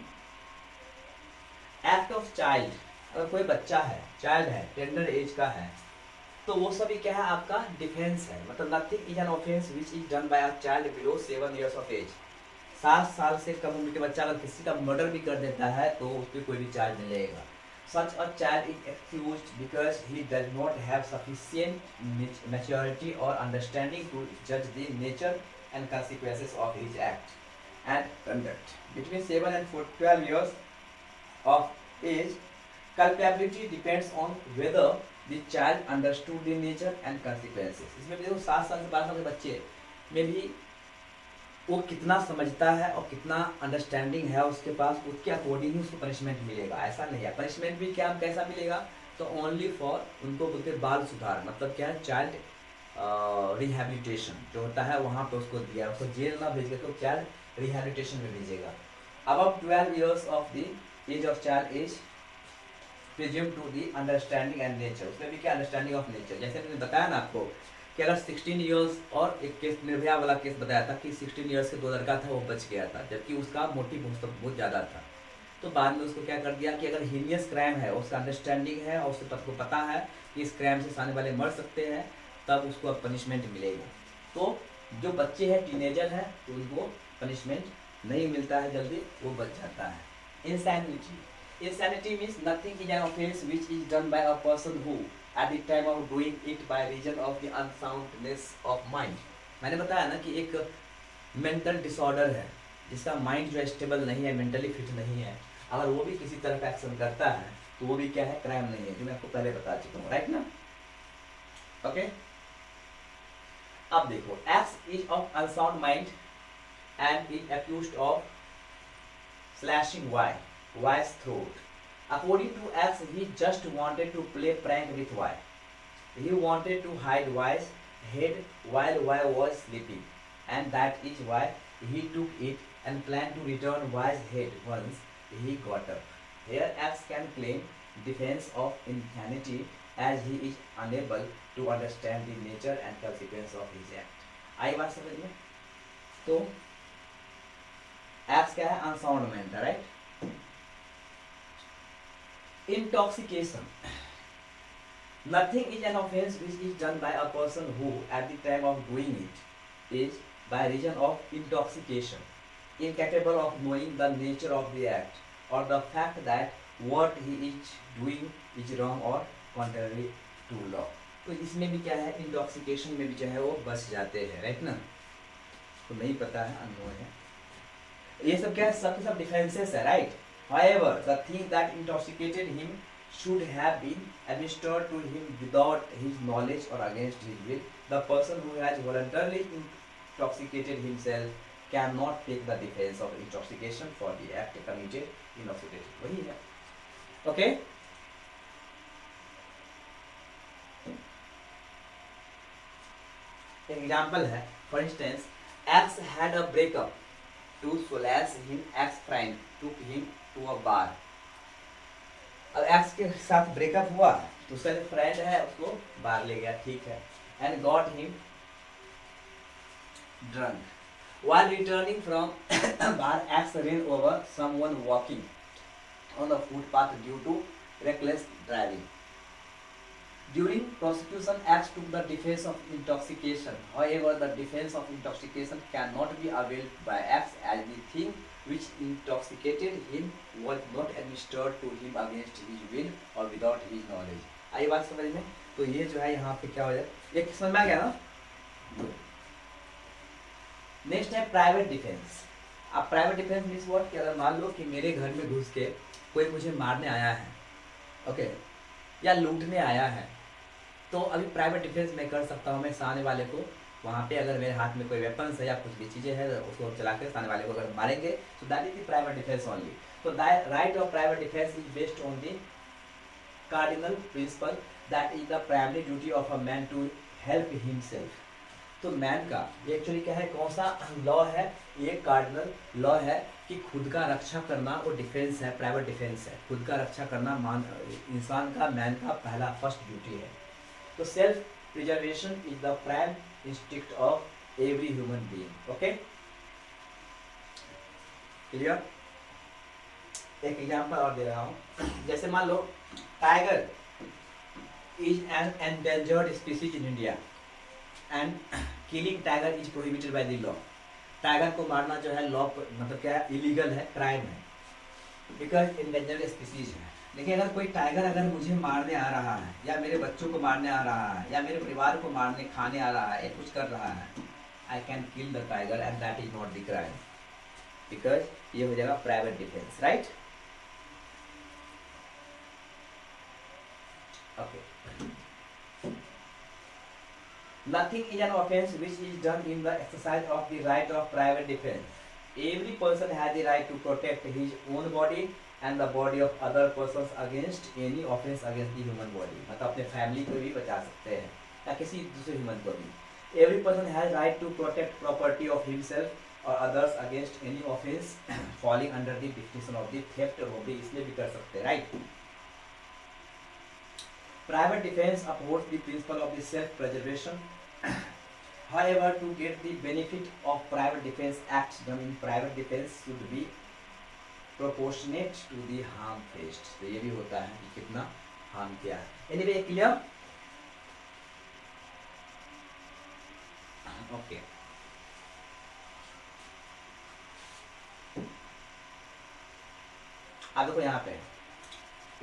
Act of child, अगर कोई बच्चा है, चाइल्ड है, टेंडर एज का है, तो वो सभी क्या है? आपका डिफेंस है। मतलब nothing is an offence which is done by a child below 7 years of age. 7 साल से कम उम्र के बच्चा अगर किसी का मर्डर भी कर देता है तो उस पर कोई भी चार्ज नहीं लगेगा। such a child is excused because he does not have sufficient maturity or understanding to judge the nature and consequences of his act and conduct. Between 7 and 12 years of age, culpability depends on whether the child understood the nature and consequences. इसमें भी देखो 7 साल से 12 साल के बच्चे में भी वो कितना समझता है और कितना अंडरस्टैंडिंग है उसके पास, उसके अकॉर्डिंग ही उसको पनिशमेंट मिलेगा। ऐसा नहीं है, पनिशमेंट भी क्या कैसा मिलेगा, तो ओनली फॉर, उनको बोलते हैं बाल सुधार, मतलब क्या है, चाइल्ड रिहेबिलिटेशन जो होता है वहाँ पे उसको दिया, उसको जेल ना भेज के तो चाइल्ड रिहेबिलिटेशन में भेजेगा। अब 12 years of the age of child is presume to the understanding and nature. उसमें भी क्या अंडरस्टैंडिंग ऑफ नेचर, जैसे मैंने बताया ना आपको कि अगर 16 इयर्स, और एक केस निर्भया वाला केस बताया था कि 16 इयर्स के 2 लड़का था वो बच गया था, जबकि उसका मोटिव बहुत ज़्यादा था। तो बाद में उसको क्या कर दिया कि अगर हीनियस क्राइम है, उसका अंडरस्टैंडिंग है और उसको पता है कि इस क्राइम से सामने वाले मर सकते हैं, तब उसको अब पनिशमेंट मिलेगा। तो जो बच्चे हैं, टीनेजर हैं, तो उनको पनिशमेंट नहीं मिलता है जल्दी, वो बच जाता है। Insanity means nothing is an offense which is done by a person who at the time of doing it by reason of the unsoundness of mind। मैंने बताया ना कि एक मेंटल डिसऑर्डर है जिसका माइंड जो स्टेबल नहीं है, मेंटली फिट नहीं है, अगर वो भी किसी तरह का एक्शन करता है तो वो भी क्या है, क्राइम नहीं है, जो मैं आपको पहले बता चुका हूँ, राइट ना। ओके, अब देखो, x is of unsound mind and is accused of slashing Y's throat. According to X, he just wanted to play prank with Y. He wanted to hide Y's head while Y was sleeping, and that is why he took it and planned to return Y's head once he got up. Here X can claim defense of insanity as he is unable to understand the nature and consequence of his act. आई बात समझ में? तो एप्स क्या है, unsound mind, right. Intoxication, nothing is an offence which is done by a person who at the time of doing it is by reason of intoxication, incapable of knowing the nature of the act or the fact that what he is doing is wrong or contrary to law। तो इसमें भी क्या है, intoxication में भी जो है वो बच जाते हैं, राइट ना। तो नहीं पता है, अननोन है, ये सब क्या है, सब डिफेंसेस है, right. However, the thing that intoxicated him should have been administered to him without his knowledge or against his will. The person who has voluntarily intoxicated himself cannot take the defense of intoxication for the act committed intoxicated। वही है, okay. Example है, for instance, X had a breakup to solace him, X friend took him to a bar। अब X के साथ breakup हुआ तो उसका जो फ्रेंड है उसको बार ले गया, ठीक है, and got him drunk। While returning from bar, X ran over someone walking on the footpath due to reckless driving। During prosecution, X took the defense of intoxication. However, the defense of intoxication cannot be availed by X as the thing which intoxicated him was not administered to him against his will or without his knowledge। आई बात समझ में? तो ये जो है यहाँ पे क्या हो जाए, एक समझ में आ गया ना। नेक्स्ट है प्राइवेट डिफेंस। अब प्राइवेट डिफेंस मीन्स व्हाट, कि अगर मान लो कि मेरे घर में घुस के कोई मुझे मारने आया है, ओके, या लूटने आया है, तो अभी प्राइवेट डिफेंस मैं कर सकता हूँ। मैं सामने वाले को वहाँ पे, अगर मेरे हाथ में कोई वेपन्स है या कुछ भी चीज़ें हैं, उसको चला के सामने वाले को अगर मारेंगे, तो that is the private defence only. तो that right of private defence is based on the cardinal principle that is the primary duty of a man to help himself. तो मैन का एक्चुअली क्या है, कौन सा लॉ है, ये cardinal law है कि खुद का रक्षा करना वो डिफेंस है, प्राइवेट डिफेंस है। खुद का रक्षा करना इंसान का, मैन का पहला फर्स्ट ड्यूटी है। तो self preservation is the prime instinct of every human being. Okay, clear. एक एग्जांपल और दे रहा हूँ, जैसे मान लो tiger is an endangered species in India and killing tiger is prohibited by the law. Tiger को मारना जो है लॉ मतलब क्या है, इलीगल है, क्राइम है, बिकॉज एंडेंजर्ड स्पीसीज है। लेकिन अगर कोई टाइगर अगर मुझे मारने आ रहा है या मेरे बच्चों को मारने आ रहा है या मेरे परिवार को मारने खाने आ रहा है या कुछ कर रहा है, I can kill the tiger and that is not the crime, because ये हो जाएगा private defence, right? Okay, nothing is an offense which is done in the exercise of the right of private defense. Every person has the right to protect his own body and the body of other persons against any offense against the human body. मतलब अपने family को भी बचा सकते हैं या किसी दूसरे ह्यूमन को भी. Every person has right to protect property of himself or others against any offense falling under the definition of the theft or robbery. इसलिए भी कर सकते हैं, right? Private defense upholds the principle of the self-preservation. However, to get the benefit of private defense, acts done in private defense should be proportionate to the harm faced. तो ये भी होता है कि कितना harm किया है. Anyway, clear? Okay. अब देखो यहाँ पे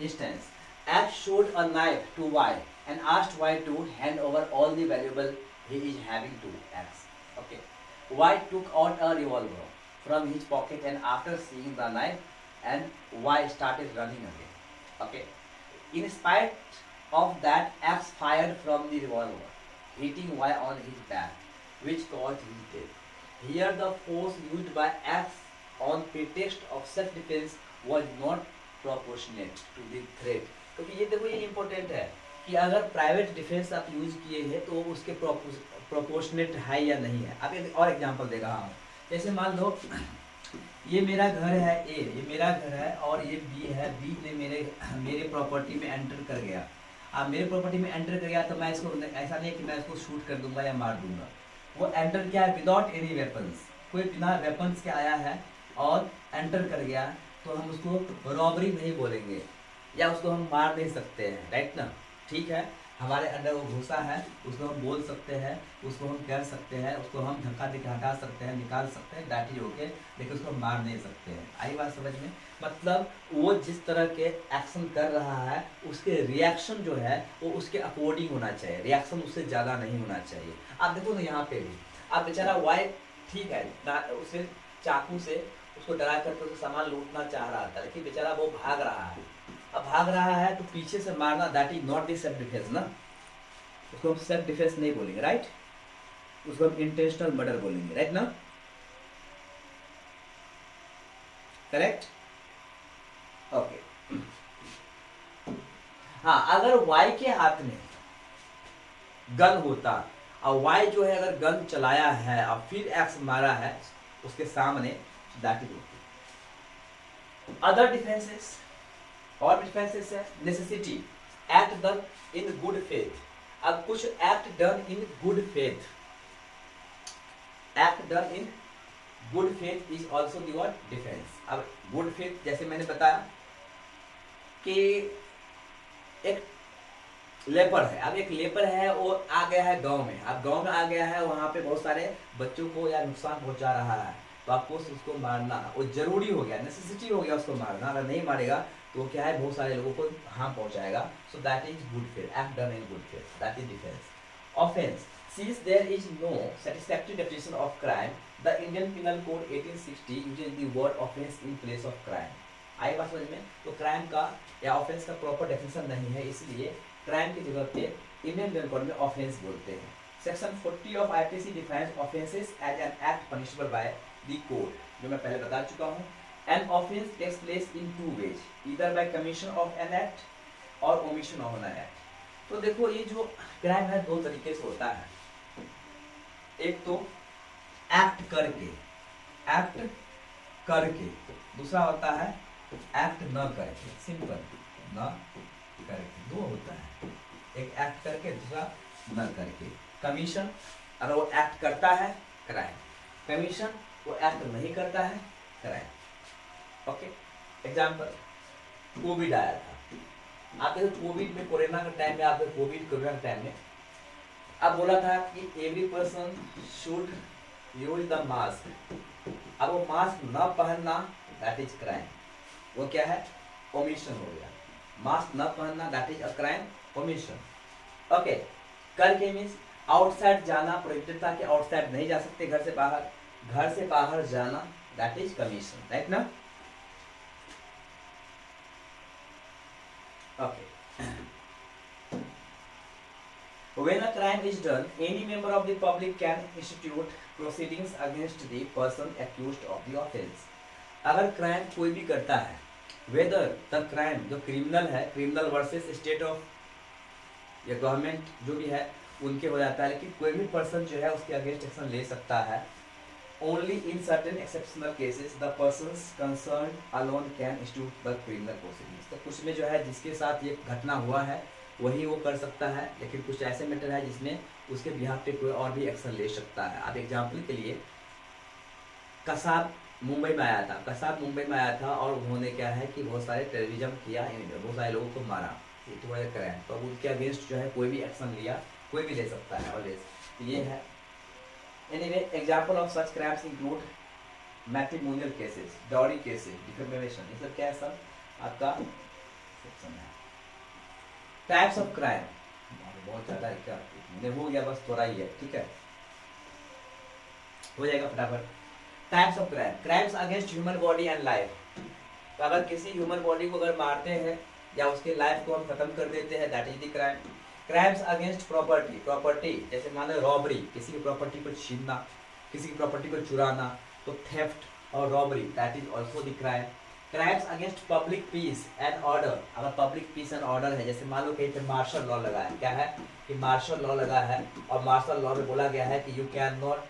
instance. X showed a knife to Y and asked Y to hand over all the valuable he is having to X. Okay. Y took out a revolver from his pocket and after seeing the knife and Y started running again. Okay. In spite of that, X fired from the revolver, hitting Y on his back, which caused his death. Here the force used by X on pretext of self-defense was not proportionate to the threat. क्योंकि ये देखो ये important है कि अगर private defence आप use किए हैं तो उसके प्रोपोर्शनेट है या नहीं है. अब एक और एग्जांपल दे रहा हूँ. जैसे मान लो ये मेरा घर है ए, ये मेरा घर है और ये बी है. बी ने मेरे प्रॉपर्टी में एंटर कर गया. अब मेरे प्रॉपर्टी में एंटर कर गया तो मैं इसको ऐसा नहीं है कि मैं इसको शूट कर दूंगा या मार दूंगा. वो एंटर किया है विदाउट एनी वेपन्स, कोई बिना वेपन्स के आया है और एंटर कर गया, तो हम उसको रॉबरी नहीं बोलेंगे या उसको हम मार नहीं सकते हैं, राइट ना? ठीक है, हमारे अंदर वो घुसा है, उसको हम बोल सकते हैं, उसको हम कर सकते हैं, उसको हम धक्का देकर हटा सकते हैं, निकाल सकते हैं, डांटी होके, लेकिन उसको हम मार नहीं सकते हैं. आई बात समझ में? मतलब वो जिस तरह के एक्शन कर रहा है उसके रिएक्शन जो है वो उसके अकॉर्डिंग होना चाहिए, रिएक्शन उससे ज़्यादा नहीं होना चाहिए. आप देखो ना यहाँ पे भी, आप बेचारा वाई ठीक है उसे चाकू से उसको डरा करके उसका सामान लूटना चाह रहा था, लेकिन बेचारा वो भाग रहा है. अब भाग रहा है तो पीछे से मारना that is not the self defence ना. उसको हम सेल्फ डिफेंस नहीं बोलेंगे, राइट? उसको हम इंटेंशनल मर्डर बोलेंगे, राइट ना? करेक्ट? ओके. हाँ, अगर वाई के हाथ में गन होता और वाई जो है अगर गन चलाया है और फिर एक्स मारा है उसके सामने, that is okay. Other defences और डिफेंसेस है necessity, act done in good faith. अब कुछ act done in good faith, act done in good faith is also the what defence. अब गुड फेथ जैसे मैंने बताया कि एक लेपर है. अब एक लेपर है वो आ गया है गांव में. अब गांव में आ गया है, वहां पे बहुत सारे बच्चों को या नुकसान पहुंचा रहा है, तो आपको उसको मारना वो जरूरी हो गया, नेसेसिटी हो गया उसको मारना. अगर नहीं मारेगा तो क्या है, बहुत सारे लोगों को हार्म पहुंचाएगा. So that is good faith, act done in good faith, that is defence. Offence, since there is no satisfactory definition of crime, the Indian penal Code 1860 uses the word offence in place of crime. आई बात समझ में? तो crime का या offence का proper definition नहीं है, इसलिए क्राइम की जगह पे इंडियन पिनल कोड में ऑफेंस बोलते हैं. Section 40 of IPC defines offences as an act punishable by the code, जो मैं पहले बता चुका हूँ. An offence takes place in two ways, either by commission of an act or omission of an act. तो देखो ये जो क्राइम है दो तरीके से होता है. एक तो एक्ट करके, दूसरा होता है एक्ट न करके. सिंपल, न करके दो होता है, एक एक्ट करके दूसरा न करके. कमीशन, अगर वो एक्ट करता है क्राइम, कमीशन वो एक्ट नहीं करता है क्राइम. ओके. एग्जाम्पल, कोविड आया था. आप देखो कोविड में, कोरोना के टाइम में, आप कोरोना के टाइम में अब बोला था कि every person should use the mask. अब वो मास्क न पहनना दैट इज क्राइम. वो क्या है? ओमिशन हो गया. मास्क न पहनना that is a crime commission. Okay, करके मीन्स आउटसाइड जाना प्रोहिबिटेड था कि आउटसाइड नहीं जा सकते घर से बाहर जाना दैट इज कमीशन, राइट ना। Okay, when a crime is done, any member of the public can institute proceedings against the person accused of the offense। अगर क्राइम कोई भी करता है, वेदर द क्राइम जो क्रिमिनल है, क्रिमिनल वर्सेस स्टेट ऑफ या government जो भी है उनके हो जाता है, लेकिन कोई भी पर्सन जो है उसके अगेंस्ट एक्शन ले सकता है। Only in certain exceptional cases the persons concern alone can institute the criminal proceedings. तो कुछ में जो है जिसके साथ ये घटना हुआ है वही वो कर सकता है, लेकिन कुछ ऐसे मैटर है जिसमें उसके बिहाफ पे कोई और भी एक्शन ले सकता है। अब एग्जाम्पल के लिए कसाब मुंबई में आया था और उन्होंने क्या है कि बहुत सारे टेररिज्म किया, बहुत सारे लोगों को मारा, इट वाज अ क्राइम। तो अब उनके अगेंस्ट जो है कोई भी एक्शन लिया, कोई भी ले सकता है ऑलवेज, ये है। Anyway example of such crimes include matrimonial cases, dowry cases, defamation, ये सब क्या है, सब आपका सेक्शन है। टाइप्स ऑफ क्राइम बहुत ज्यादा है, क्या हो गया, बस थोड़ा ही है, ठीक है, हो जाएगा फटाफट। Types of crime, crimes against human body and life. तो अगर किसी ह्यूमन बॉडी को अगर मारते हैं या उसके लाइफ को हम खत्म कर देते हैं that is the crime. Crimes against property जैसे मान लो रॉबरी, किसी की प्रॉपर्टी को छीनना, किसी की प्रॉपर्टी को चुराना, तो थेफ्ट और robbery that is also the crime. Crimes against public piece and order, अगर पब्लिक पीस एंड ऑर्डर है, जैसे मान लो कहीं पे मार्शल लॉ लगा है, क्या है कि मार्शल लॉ लगा है और मार्शल लॉ में बोला गया है कि you can not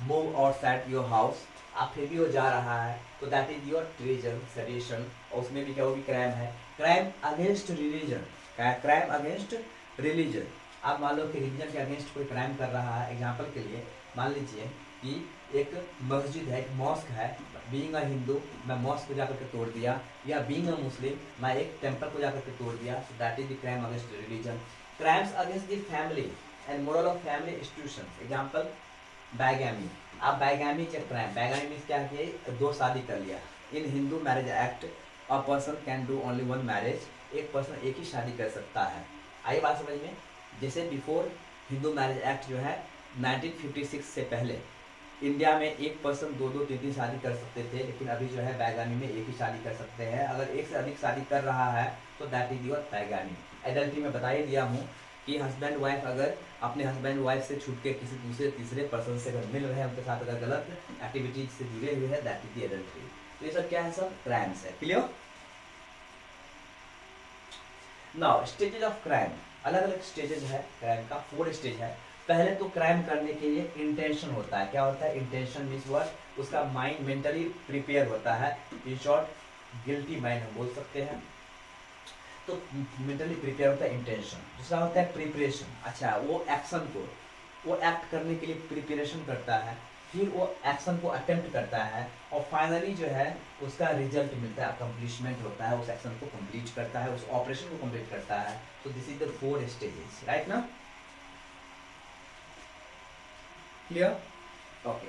move outside your house, आप फिर भी वो जा रहा है, तो that is your treason sedition, और उसमें भी क्या वो भी क्राइम है। Crime against religion, crime against religion, आप मान लो कि रिलीजन के अगेंस्ट कोई क्राइम कर रहा है। एग्जांपल के लिए मान लीजिए कि एक मस्जिद है, एक मॉस्क है, बीइंग अ हिंदू मैं मॉस्क को जाकर के तोड़ दिया, या बीइंग अ मुस्लिम मैं एक टेम्पल को जाकर के तोड़ दिया, so that is the crime against religion. Crimes against the family and moral of family institutions, example bigamy, आप बैगामी चेक कराएं, बैगामी मीन्स क्या है कि दो शादी कर लिया। In Hindu Marriage Act a person can do only one marriage, एक पर्सन एक ही शादी कर सकता है। आई बात समझ में, जैसे बिफोर हिंदू मैरिज एक्ट जो है 1956 से पहले इंडिया में एक पर्सन दो दो तीन तीन शादी कर सकते थे, लेकिन अभी जो है बैगामी में एक ही शादी कर सकते हैं। अगर एक से अधिक शादी कर रहा है तो दैट इज योर बैगामी। एडल्ट्री में बता ही दिया हूँ कि हस्बैंड वाइफ अगर अपने हस्बैंड वाइफ से छूट के किसी दूसरे तीसरे पर्सन से अगर मिल रहे हैं, उनके साथ अगर गलत एक्टिविटीज से जुड़े हुए हैं दैट इज द एडल्ट्री। तो ये सब क्या है, सब क्राइम्स है। Clear. Now stages of crime, अलग अलग स्टेजेस है क्राइम का, 4 स्टेज है। पहले तो क्राइम करने के लिए इंटेंशन होता है, क्या होता है इंटेंशन मीन्स व्हाट, उसका माइंड मेंटली प्रिपेयर होता है, इन शॉर्ट गिल्टी माइंड हम बोल सकते हैं, तो मेंटली प्रिपेयर होता है इंटेंशन। दूसरा होता है प्रिपरेशन, अच्छा वो एक्शन को, वो एक्ट करने के लिए प्रिपरेशन करता है, फिर वो एक्शन को अटेम्प्ट करता है और फाइनली जो है उसका रिजल्ट मिलता है, अकम्प्लिशमेंट होता है, उस एक्शन को कंप्लीट करता है, उस ऑपरेशन को कंप्लीट करता है। तो this is the 4 stages, right ना। Clear, okay.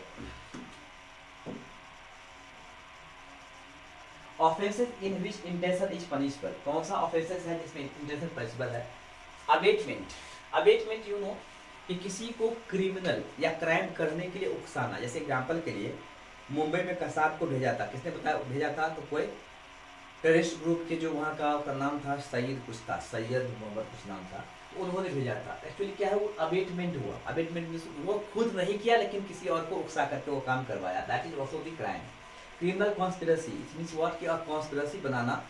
Offences in which intention is punishable, कौन सा ऑफेंसेस है जिसमें इंटेंशन पनिशेबल है। अबेटमेंट, अबेटमेंट यू नो कि किसी को क्रिमिनल या क्राइम करने के लिए उकसाना। जैसे एग्जांपल के लिए मुंबई में कसाब को भेजा था, किसने बताया भेजा था, तो कोई टेररिस्ट ग्रुप के जो वहाँ का नाम था सैयद कुछ था, सैयद मोहम्मद कुछ नाम था, तो उन्होंने भेजा था। एक्चुअली क्या है वो अबेटमेंट हुआ, अबेटमेंट मींस वो खुद नहीं किया लेकिन किसी और को उकसा करके वो काम करवाया, that is also the crime. Criminal conspiracy it means what, कि आप कॉन्स्पिरेसी बनाना,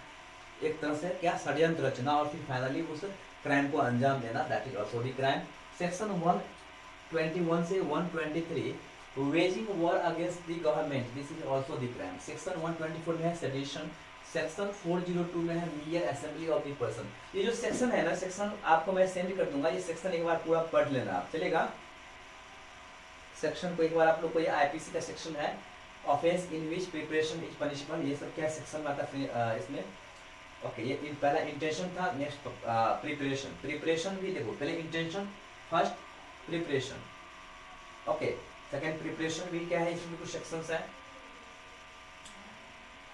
एक तरह से क्या षड्यंत्र रचना और फिर फाइनली उस क्राइम को अंजाम देना, that is also the crime. Section 121 से 123 waging war against the government, this is also the crime. Section 124 में है सेडिशन, सेक्शन 402 में है मियर असेंबली ऑफ द पर्सन। ये जो सेक्शन है ना, सेक्शन आपको मैं सेंड कर दूंगा, ये सेक्शन एक बार पूरा पढ़ लेना आप, चलेगा। सेक्शन को एक बार आप लोग को, ये आईपीसी का सेक्शन है, offence in which preparation is punishable, ये सब क्या सेक्शन में आता है इसमें। ओके, ये पहला इंटेंशन था, नेक्स्ट प्रिपरेशन, प्रिपरेशन भी देखो, पहले intention, first preparation, okay, second preparation भी क्या है, इसमें कुछ सेक्शंस है।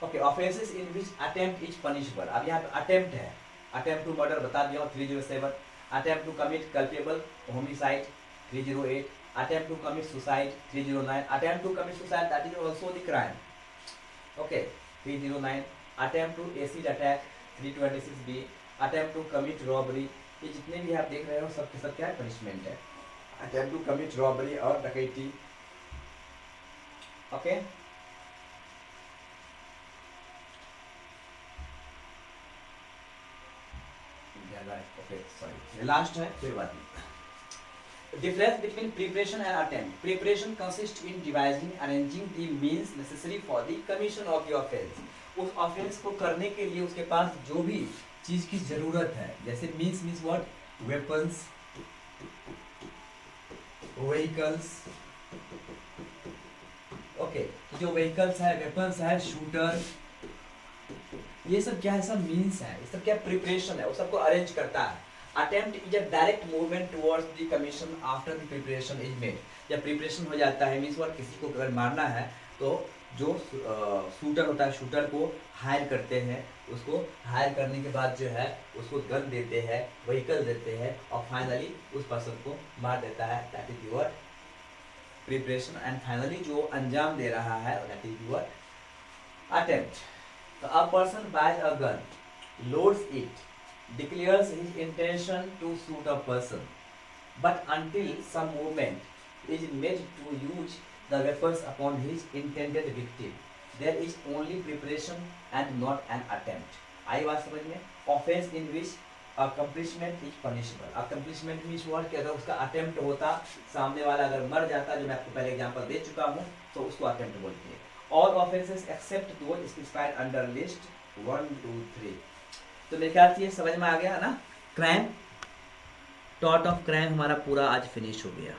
Okay, offences in which attempt is punishable. अब यहाँ पे अटेम्प्ट है, अटेम्प्ट टू मर्डर बता दिया हूँ 307, attempt to commit culpable homicide 308, attempt to commit suicide 309, attempt to commit suicide that is also the crime, okay 309, attempt to acid attack 326 B, attempt to commit robbery, ये जितने भी आप देख रहे हो सब के सब क्या पनिशमेंट है, अटेम्प्ट टू कमिट रॉबरी और डकैती, ओके। ओके सॉरी, लास्ट है फिर बात नहीं। Difference between preparation and attempt. Preparation consist in devising arranging the means necessary for the commission of the offence. उस ऑफेंस को करने के लिए उसके पास जो भी चीज की जरूरत है, जैसे means what, weapons, vehicles, okay, जो व्हीकल्स है, वेपन्स है, शूटर, ये सब क्या है, सब मीन्स है, ये सब क्या प्रिपरेशन है, वो सबको अरेंज करता है। Attempt is a direct movement towards the commission after the preparation is made. जब प्रिपरेशन हो जाता है, मीन्स व्हाट, किसी को अगर मारना है तो जो शूटर होता है, शूटर को हायर करते हैं, उसको हायर करने के बाद जो है उसको गन देते हैं, व्हीकल देते हैं और फाइनली उस पर्सन को मार देता है, that is your preparation. And finally जो अंजाम दे रहा है that is your attempt. A person buys a gun, loads it, declares his intention to shoot a person, but until some movement is made to use the weapons upon his intended victim, there is only preparation and not an attempt. आई बात समझ में? Offense in which accomplishment is punishable. Accomplishment means what? कि अगर उसका attempt होता, सामने वाला अगर मर जाता, जो मैं आपको पहले एग्जांपल दे चुका हूँ, तो उसको attempt बोलते हैं। All offenses except those specified under list 1, 2, 3। तो मेरे ख्याल से ये समझ में आ गया ना। क्राइम, टॉट ऑफ क्राइम हमारा पूरा आज फिनिश हो गया।